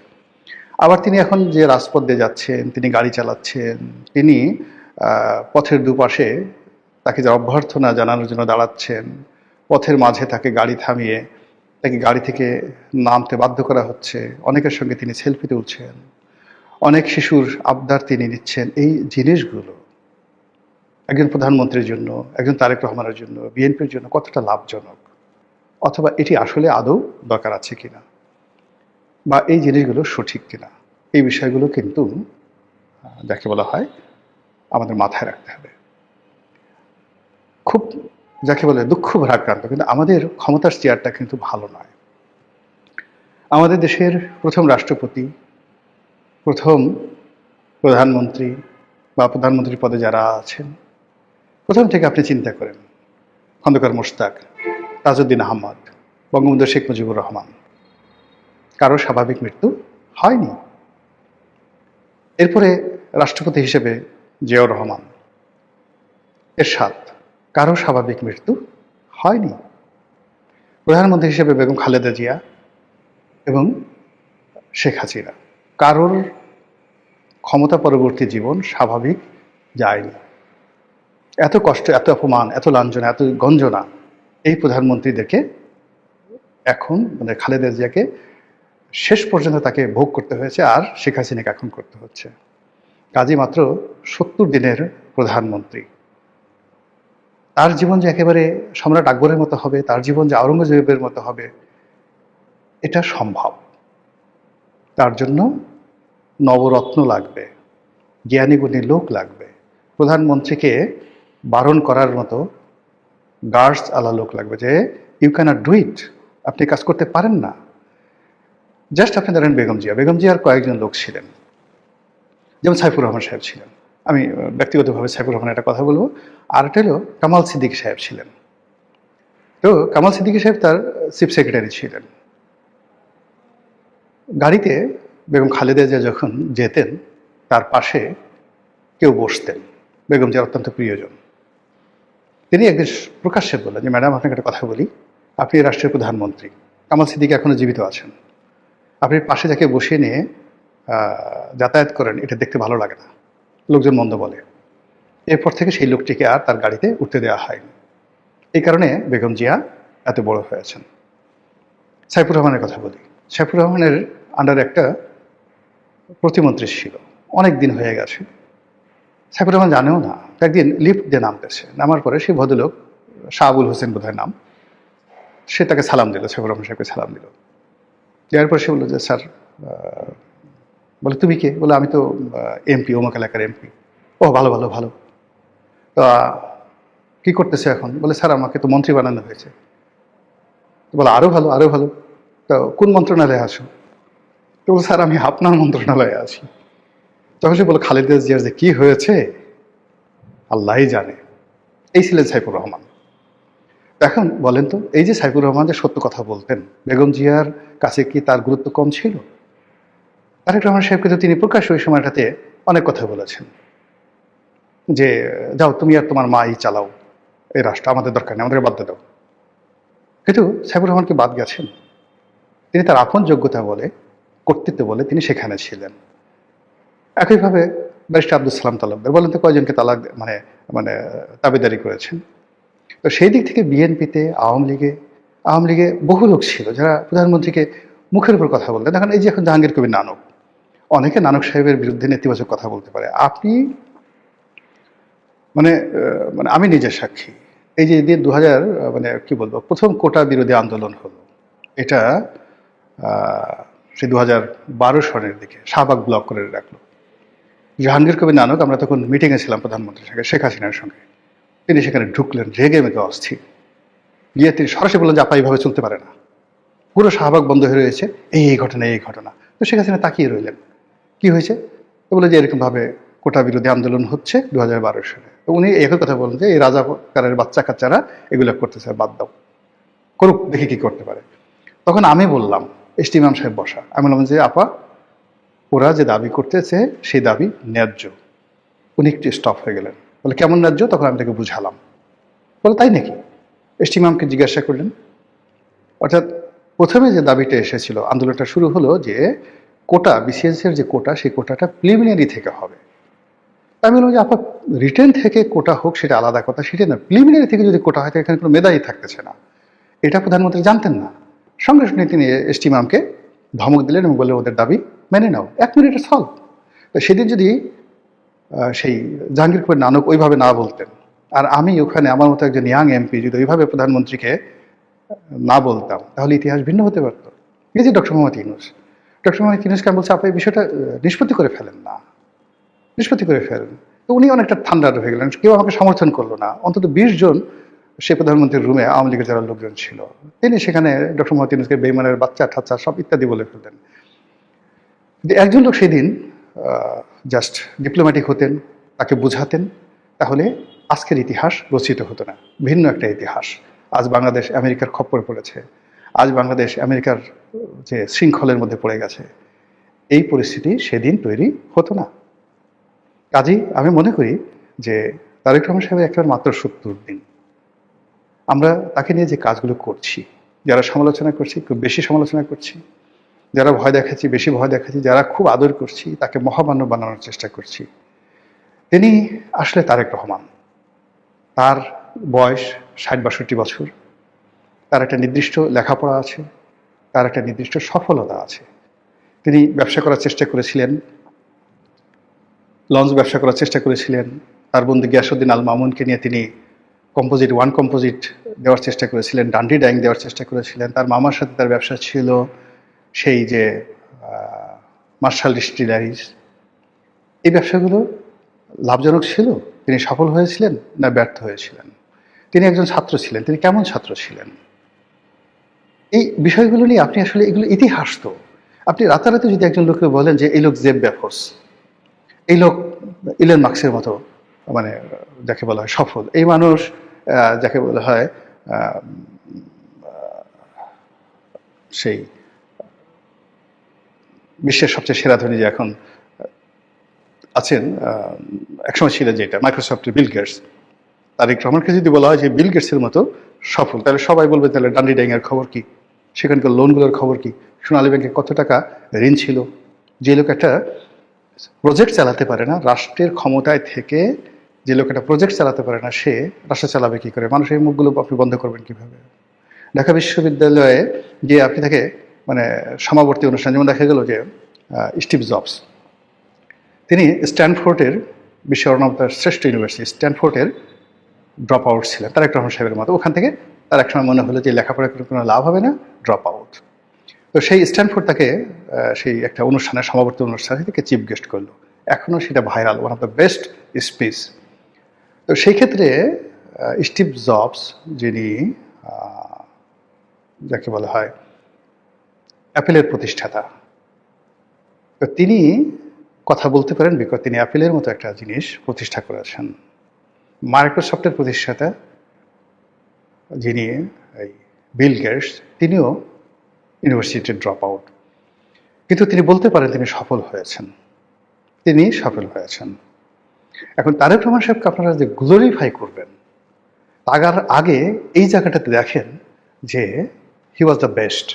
আবার তিনি এখন যে রাজপথ দিয়ে যাচ্ছেন, তিনি গাড়ি চালাচ্ছেন, তিনি পথের দুপাশে তাকে যে অভ্যর্থনা জানানোর জন্য দাঁড়াচ্ছেন, পথের মাঝে তাকে গাড়ি থামিয়ে তাকে গাড়ি থেকে নামতে বাধ্য করা হচ্ছে, অনেকের সঙ্গে তিনি সেলফি তুলছেন, অনেক শিশুর আবদার তিনি নিচ্ছেন। এই জিনিসগুলো একজন প্রধানমন্ত্রীর জন্য, একজন তারেক রহমানের জন্য, বিএনপির জন্য কতটা লাভজনক, অথবা এটি আসলে আদৌ দরকার আছে কিনা, বা এই জিনিসগুলো সঠিক কিনা, এই বিষয়গুলো কিন্তু যাকে বলা হয় আমাদের মাথায় রাখতে হবে। খুব যাকে বলে দুঃখ ভারাক্রান্ত, কিন্তু আমাদের ক্ষমতার চেয়ারটা কিন্তু ভালো নয়। আমাদের দেশের প্রথম রাষ্ট্রপতি, প্রথম প্রধানমন্ত্রী বা প্রধানমন্ত্রী পদে যারা আছেন, প্রথম থেকে আপনি চিন্তা করেন, খন্দকার মোশতাক, তাজউদ্দিন আহমদ, বঙ্গবন্ধু শেখ মুজিবুর রহমান, কারো স্বাভাবিক মৃত্যু হয়নি। এরপরে রাষ্ট্রপতি হিসেবে জিয়াউর রহমান, এরশাদ, কারো স্বাভাবিক মৃত্যু হয়নি। প্রধানমন্ত্রী হিসেবে বেগম খালেদা জিয়া এবং শেখ হাসিনা, কারোর ক্ষমতা পরবর্তী জীবন স্বাভাবিক যায়নি। এত কষ্ট, এত অপমান, এত লাঞ্ছনা, এত গঞ্জনা এই প্রধানমন্ত্রীদেরকে এখন মানে খালেদা জিয়াকে শেষ পর্যন্ত তাকে ভোগ করতে হয়েছে, আর শেখ হাসিনাকে এখন করতে হচ্ছে। কাজী মাত্র 70 দিনের প্রধানমন্ত্রী, তার জীবন যে একেবারে সম্রাট আকবরের মতো হবে, তার জীবন যে আওরঙ্গজেবের মতো হবে, এটা সম্ভব। তার জন্য নবরত্ন লাগবে, জ্ঞানী গুণী লোক লাগবে, প্রধানমন্ত্রীকে বারণ করার মতো গার্ডস আলা লোক লাগবে, যে ইউ ক্যানট ডু ইট, আপনি কাজ করতে পারেন না। জাস্ট আপনি ধরেন বেগম জিয়ার কয়েকজন লোক ছিলেন, যেমন সাইফুর রহমান সাহেব ছিলেন। আমি ব্যক্তিগতভাবে সাইফুর রহমানের একটা কথা বলবো। আর একটা হলো কামাল সিদ্দিকী সাহেব ছিলেন। তো কামাল সিদ্দিকী সাহেব তার চিফ সেক্রেটারি ছিলেন। গাড়িতে বেগম খালেদা জিয়া যখন যেতেন, তার পাশে কেউ বসতেন, বেগম জিয়ার অত্যন্ত প্রিয়জন। তিনি একদিন প্রকাশ্যে বললেন যে, ম্যাডাম, আপনাকে একটা কথা বলি, আপনি রাষ্ট্রের প্রধানমন্ত্রী, কামাল সিদ্দিকী এখনো জীবিত আছেন, আপনি পাশে যাকে বসিয়ে নিয়ে যাতায়াত করেন, এটা দেখতে ভালো লাগে না, লোকজন মন্দ বলে। এরপর থেকে সেই লোকটিকে আর তার গাড়িতে উঠতে দেওয়া হয়নি। এই কারণে বেগম জিয়া এত বড় হয়েছেন। সাইফুর রহমানের কথা বলি। সাইফুর রহমানের আন্ডারে একটা প্রতিমন্ত্রী ছিল, অনেক দিন হয়ে গেছে। সাইফুর রহমান জানেও না। একদিন লিফট দিয়ে নামতেছে, নামার পরে সেই ভদ্রলোক, শাহ আবুল হোসেন বোধহয় নাম, সে তাকে সালাম দিল, সাইফুর রহমান সাহেবকে সালাম দিল। দেওয়ার পর সে বললো যে, স্যার, বলে তুমি কে? বলে আমি তো এমপি, অমুক এলাকার এমপি। ও ভালো ভালো ভালো, তা কী করতেছে এখন? বলে, স্যার, আমাকে তো মন্ত্রী বানানো হয়েছে। বলে, আরও ভালো, আরও ভালো। তো কোন মন্ত্রণালয়ে আসো? তো বলে, স্যার, আমি আপনার মন্ত্রণালয়ে আছি। তখন সে বলে, খালেদা জিয়ার যে কী হয়েছে আল্লাহই জানে। এই ছিলেন সাইফুর রহমান। এখন বলেন তো, এই যে সাইফুর রহমান যে সত্য কথা বলতেন, বেগম জিয়ার কাছে কি তার গুরুত্ব কম ছিল? তারেক রহমান সাহেবকে তো তিনি প্রকাশ্যে ওই সময়টাতে অনেক কথা বলেছেন যে, যাও তুমি আর তোমার মাই চালাও এই রাষ্ট্র, আমাদের দরকার নেই, আমাদেরকে বাদ দাও। কিন্তু সাইফুর রহমানকে বাদ গেছেন। তিনি তার আপন যোগ্যতা বলে, কর্তৃত্ব বলে তিনি সেখানে ছিলেন। একইভাবে ব্যারিস্টার আব্দুল সালাম তালুকদার, বলেন তো কয়জনকে তালাক মানে মানে দাবিদারি করেছেন? তো সেই দিক থেকে বিএনপিতে, আওয়ামী লীগে বহু লোক ছিল যারা প্রধানমন্ত্রীকে মুখের উপর কথা বলতেন। এখন এই যে এখন জাহাঙ্গীর কবির নানক, অনেকে নানক সাহেবের বিরুদ্ধে নেতিবাচক কথা বলতে পারে। আপনি মানে আমি নিজের সাক্ষী। এই যে দিন 2000 মানে কি বলবো, প্রথম কোটা বিরোধী আন্দোলন হলো, এটা সে 2012 সনের দিকে শাহবাগ ব্লক করে রাখলো। জাহাঙ্গীর কবির নানক, আমরা তখন মিটিংয়ে ছিলাম প্রধানমন্ত্রীর সঙ্গে, শেখ হাসিনার সঙ্গে। তিনি সেখানে ঢুকলেন রেগে মেগে অস্থির, গিয়ে তিনি সরাসরি বললেন যে, আপা এইভাবে চলতে পারে না, পুরো শাহবাগ বন্ধ হয়ে রয়েছে, এই ঘটনা, এই ঘটনা। তো শেখ হাসিনা তাকিয়ে রইলেন, কি হয়েছে? তো বলে যে, এরকমভাবে কোটা বিরোধী আন্দোলন হচ্ছে 2012 সালে। তো উনি একই কথা বলেন যে, এই রাজাকারের বাচ্চা কাচ্চারা এগুলো করতেছে, বাদ দাও, করুক, দেখি কি করতে পারে। তখন আমি বললাম, এসটি ইমাম সাহেব বসা, আমি বললাম যে, আপা, ওরা যে দাবি করতেছে সেই দাবি ন্যায্য। উনি একটু স্টপ হয়ে গেলেন, বলে, কেমন ন্যায্য? তখন আমি তাকে বুঝালাম। বলে, তাই নাকি? এসটি ইমামকে জিজ্ঞাসা করলেন। অর্থাৎ প্রথমে যে দাবিটা এসেছিল, আন্দোলনটা শুরু হলো যে কোটা, বিসিএস-এর যে কোটা, সেই কোটাটা প্রিলিমিনারি থেকে হবে। আমি বললাম যে, আপা, রিটেন থেকে কোটা হোক সেটা আলাদা কথা, সেটা না, প্রিলিমিনারি থেকে যদি কোটা হয়, এখানে কোনো মেধাই থাকতেছে না। এটা প্রধানমন্ত্রী জানতেন না। সঙ্গে সঙ্গে তিনি এসটি ইমামকে ধমক দিলেন এবং বললেন, ওদের দাবি মেনে নাও, 1 মিনিটে সলভ। তো সেদিন যদি সেই জাহাঙ্গীর কবির নানক ওইভাবে না বলতেন, আর আমি ওখানে আমার মতো একজন ইয়াং এমপি যদি ওইভাবে প্রধানমন্ত্রীকে না বলতাম, তাহলে ইতিহাস ভিন্ন হতে পারত। এই যে ডক্টর মোহাম্মদ ইউনূস, আমি বলছি, আপনি এই বিষয়টা নিষ্পত্তি করে ফেলেন না, নিষ্পত্তি করে ফেলেন। তো উনি অনেকটা ঠান্ডা হয়ে গেলেন, কেউ আমাকে সমর্থন করলো না। অন্তত 20 জন সেই প্রধানমন্ত্রীর রুমে আওয়ামী লীগের যারা লোকজন ছিল, তিনি সেখানে ডক্টর মোহাম্মদ ইউনূসকে বেইমানের বাচ্চা ঠাচ্চা সব ইত্যাদি বলে ফেলতেন। যদি একজন লোক সেদিন জাস্ট ডিপ্লোম্যাটিক হতেন, তাকে বুঝাতেন, তাহলে আজকের ইতিহাস রচিত হতো না, ভিন্ন একটা ইতিহাস। আজ বাংলাদেশ আমেরিকার খপ্পরে পড়েছে, আজ বাংলাদেশ আমেরিকার যে শৃঙ্খলের মধ্যে পড়ে গেছে, এই পরিস্থিতি সেদিন তৈরি হতো না। কাজেই আমি মনে করি যে তারেক রহমান সাহেবের একটা মাত্র 70 দিন, আমরা তাকে নিয়ে যে কাজগুলো করছি, যারা সমালোচনা করছি খুব বেশি সমালোচনা করছি, যারা ভয় দেখাচ্ছি বেশি ভয় দেখাচ্ছি, যারা খুব আদর করছি তাকে মহামান্য বানানোর চেষ্টা করছি। তিনি আসলে তারেক রহমান, তার বয়স 60-62 বছর, তার একটা নির্দিষ্ট লেখাপড়া আছে, তার একটা নির্দিষ্ট সফলতা আছে। তিনি ব্যবসা করার চেষ্টা করেছিলেন, লঞ্চ ব্যবসা করার চেষ্টা করেছিলেন, তার বন্ধু গিয়াসউদ্দিন আল মামুনকে নিয়ে তিনি কম্পোজিট দেওয়ার চেষ্টা করেছিলেন, ডান্ডি ডাইং দেওয়ার চেষ্টা করেছিলেন। তার মামার সাথে তার ব্যবসা ছিল সেই যে মার্শাল ডিস্টিলারিজ। এই ব্যবসাগুলো লাভজনক ছিল? তিনি সফল হয়েছিলেন না ব্যর্থ হয়েছিলেন? তিনি একজন ছাত্র ছিলেন, তিনি কেমন ছাত্র ছিলেন? এই বিষয়গুলো নিয়ে আপনি আসলে, এগুলো ইতিহাস তো। আপনি রাতারাতি যদি একজন লোককে বলেন যে এই লোক জেব বেফোস, এই লোক ইলন মাস্কের মতো, মানে যাকে বলা হয় সফল, এই মানুষ যাকে বলা হয় সেই বিশ্বের সবচেয়ে সেরা ধনী যে এখন আছেন, একসময় ছিলেন যেটা মাইক্রোসফটের বিল গেটস, তারেক রহমানকে যদি বলা হয় যে বিল গেটসের মতো সফল, তাহলে সবাই বলবে তাহলে ডান্ডি ডাইংয়ের খবর কি, সেখানকার লোনগুলোর খবর কি, সোনালী ব্যাংকে কত টাকা ঋণ ছিল। যে লোক একটা প্রজেক্ট চালাতে পারে না, রাষ্ট্রের ক্ষমতায় থেকে যে লোক একটা প্রজেক্ট চালাতে পারে না, সে রাষ্ট্র চালাবে কি করে? মানুষের মুখগুলো আপনি বন্ধ করবেন কিভাবে? ঢাকা বিশ্ববিদ্যালয়ে গিয়ে আপনি তাকে মানে সমাবর্তী অনুষ্ঠান, যেমন দেখা গেল যে স্টিভ জবস, তিনি স্ট্যানফোর্ডের বিশ্বের অন্যতম শ্রেষ্ঠ ইউনিভার্সিটি স্ট্যানফোর্ডের ড্রপ আউট ছিলেন, তারেক রহমান সাহেবের মতো। ওখান থেকে তার একসময় মনে হলো যে লেখাপড়া করে কোনো লাভ হবে না, ড্রপ আউট। তো সেই স্ট্যানফোর্ড তাকে সেই একটা অনুষ্ঠানে, সমাবর্তী অনুষ্ঠানে থেকে চিফ গেস্ট করলো। এখনও সেটা viral, one of the best speech. তো সেই ক্ষেত্রে স্টিভ জবস, যিনি যাকে বলা হয় অ্যাপেলের প্রতিষ্ঠাতা, তো তিনি কথা বলতে পারেন বিকজ তিনি অ্যাপেলের মতো একটা জিনিস প্রতিষ্ঠা করেছেন। মাইক্রোসফটের প্রতিষ্ঠাতা যিনি এই বিল গেটস, তিনিও ইউনিভার্সিটির ড্রপ আউট, কিন্তু তিনি বলতে পারেন তিনি সফল হয়েছেন, তিনি সফল হয়েছেন। এখন তারেক রহমান সাহেবকে আপনারা যে গ্লোরিফাই করবেন, তার আগে এই জায়গাটাতে দেখেন যে he was the best,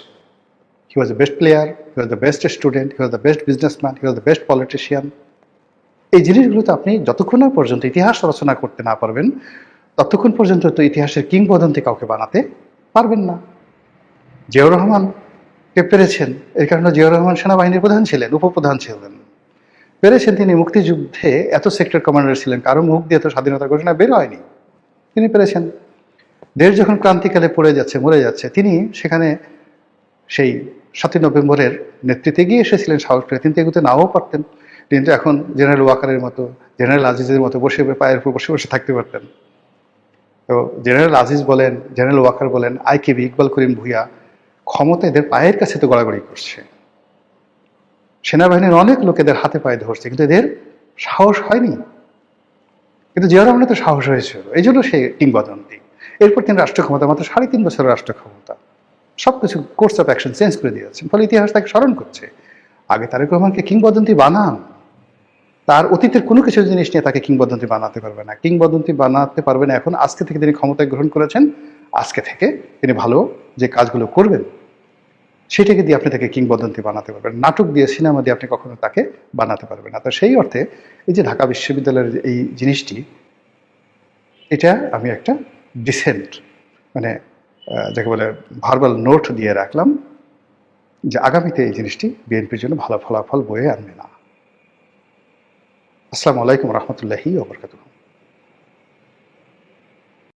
he was the best player, he was the best student, he was the best businessman, he was the best politician. এই জিনিসগুলোতে আপনি যতক্ষণ না পর্যন্ত ইতিহাস রচনা করতে না পারবেন, ততক্ষণ পর্যন্ত তো ইতিহাসের কিংবদন্তি কাউকে বানাতে পারবেন না। জিয়াউর রহমান পেরেছেন, এর কারণে জিয়াউর রহমান সেনাবাহিনীর প্রধান ছিলেন, উপপ্রধান ছিলেন। পেরেছেন তিনি মুক্তিযুদ্ধে এত সেক্টর কমান্ডার ছিলেন, কারো মুখ দিয়ে তো স্বাধীনতার ঘোষণা বের হয়নি, তিনি পেরেছেন। দেশ যখন ক্রান্তিকালে পড়ে যাচ্ছে, মরে যাচ্ছে, তিনি সেখানে সেই 7ই নভেম্বরের নেতৃত্বে গিয়ে এসেছিলেন সাহস করে। তিনি এগুতে নাও পারতেন, কিন্তু এখন জেনারেল ওয়াকারের মতো, জেনারেল আজিজের মতো বসে পায়ের উপর বসে বসে থাকতে পারতেন। তো জেনারেল আজিজ বলেন, জেনারেল ওয়াকার বলেন, আইকেবি, ইকবাল করিম ভূঁইয়া, ক্ষমতা এদের পায়ের কাছে তো গড়াগড়ি করছে। সেনাবাহিনীর অনেক লোক এদের হাতে পায়ে ধরছে, কিন্তু এদের সাহস হয়নি। কিন্তু জিয়াউর রহমানের তো সাহস হয়েছিল, এই জন্য সে কিংবদন্তি। এরপর তিনি রাষ্ট্র ক্ষমতা, মাত্র 3.5 বছরের রাষ্ট্র ক্ষমতা, সবকিছু কোর্স অফ অ্যাকশন চেঞ্জ করে দিয়েছেন, ফলে ইতিহাস তাকে স্মরণ করছে। আগে তারেক রহমানকে কিংবদন্তি বানান, তার অতীতের কোনো কিছু জিনিস নিয়ে তাকে কিংবদন্তি বানাতে পারবে না, কিংবদন্তি বানাতে পারবে না। এখন আজকে থেকে তিনি ক্ষমতায় গ্রহণ করেছেন, আজকে থেকে তিনি ভালো যে কাজগুলো করবেন সেটাকে দিয়ে আপনি তাকে কিংবদন্তি বানাতে পারবেন। নাটক দিয়ে, সিনেমা দিয়ে আপনি কখনো তাকে বানাতে পারবেন না। তো সেই অর্থে এই যে ঢাকা বিশ্ববিদ্যালয়ের এই জিনিসটি, এটা আমি একটা ডিসেন্ট, মানে যাকে বলে ভার্বাল নোট দিয়ে রাখলাম যে আগামীতে এই জিনিসটি বিএনপির জন্য ভালো ফলাফল বয়ে আনবে না। আসসালামু আলাইকুম রহমতুল্লাহি ওয়া বারাকাতুহু।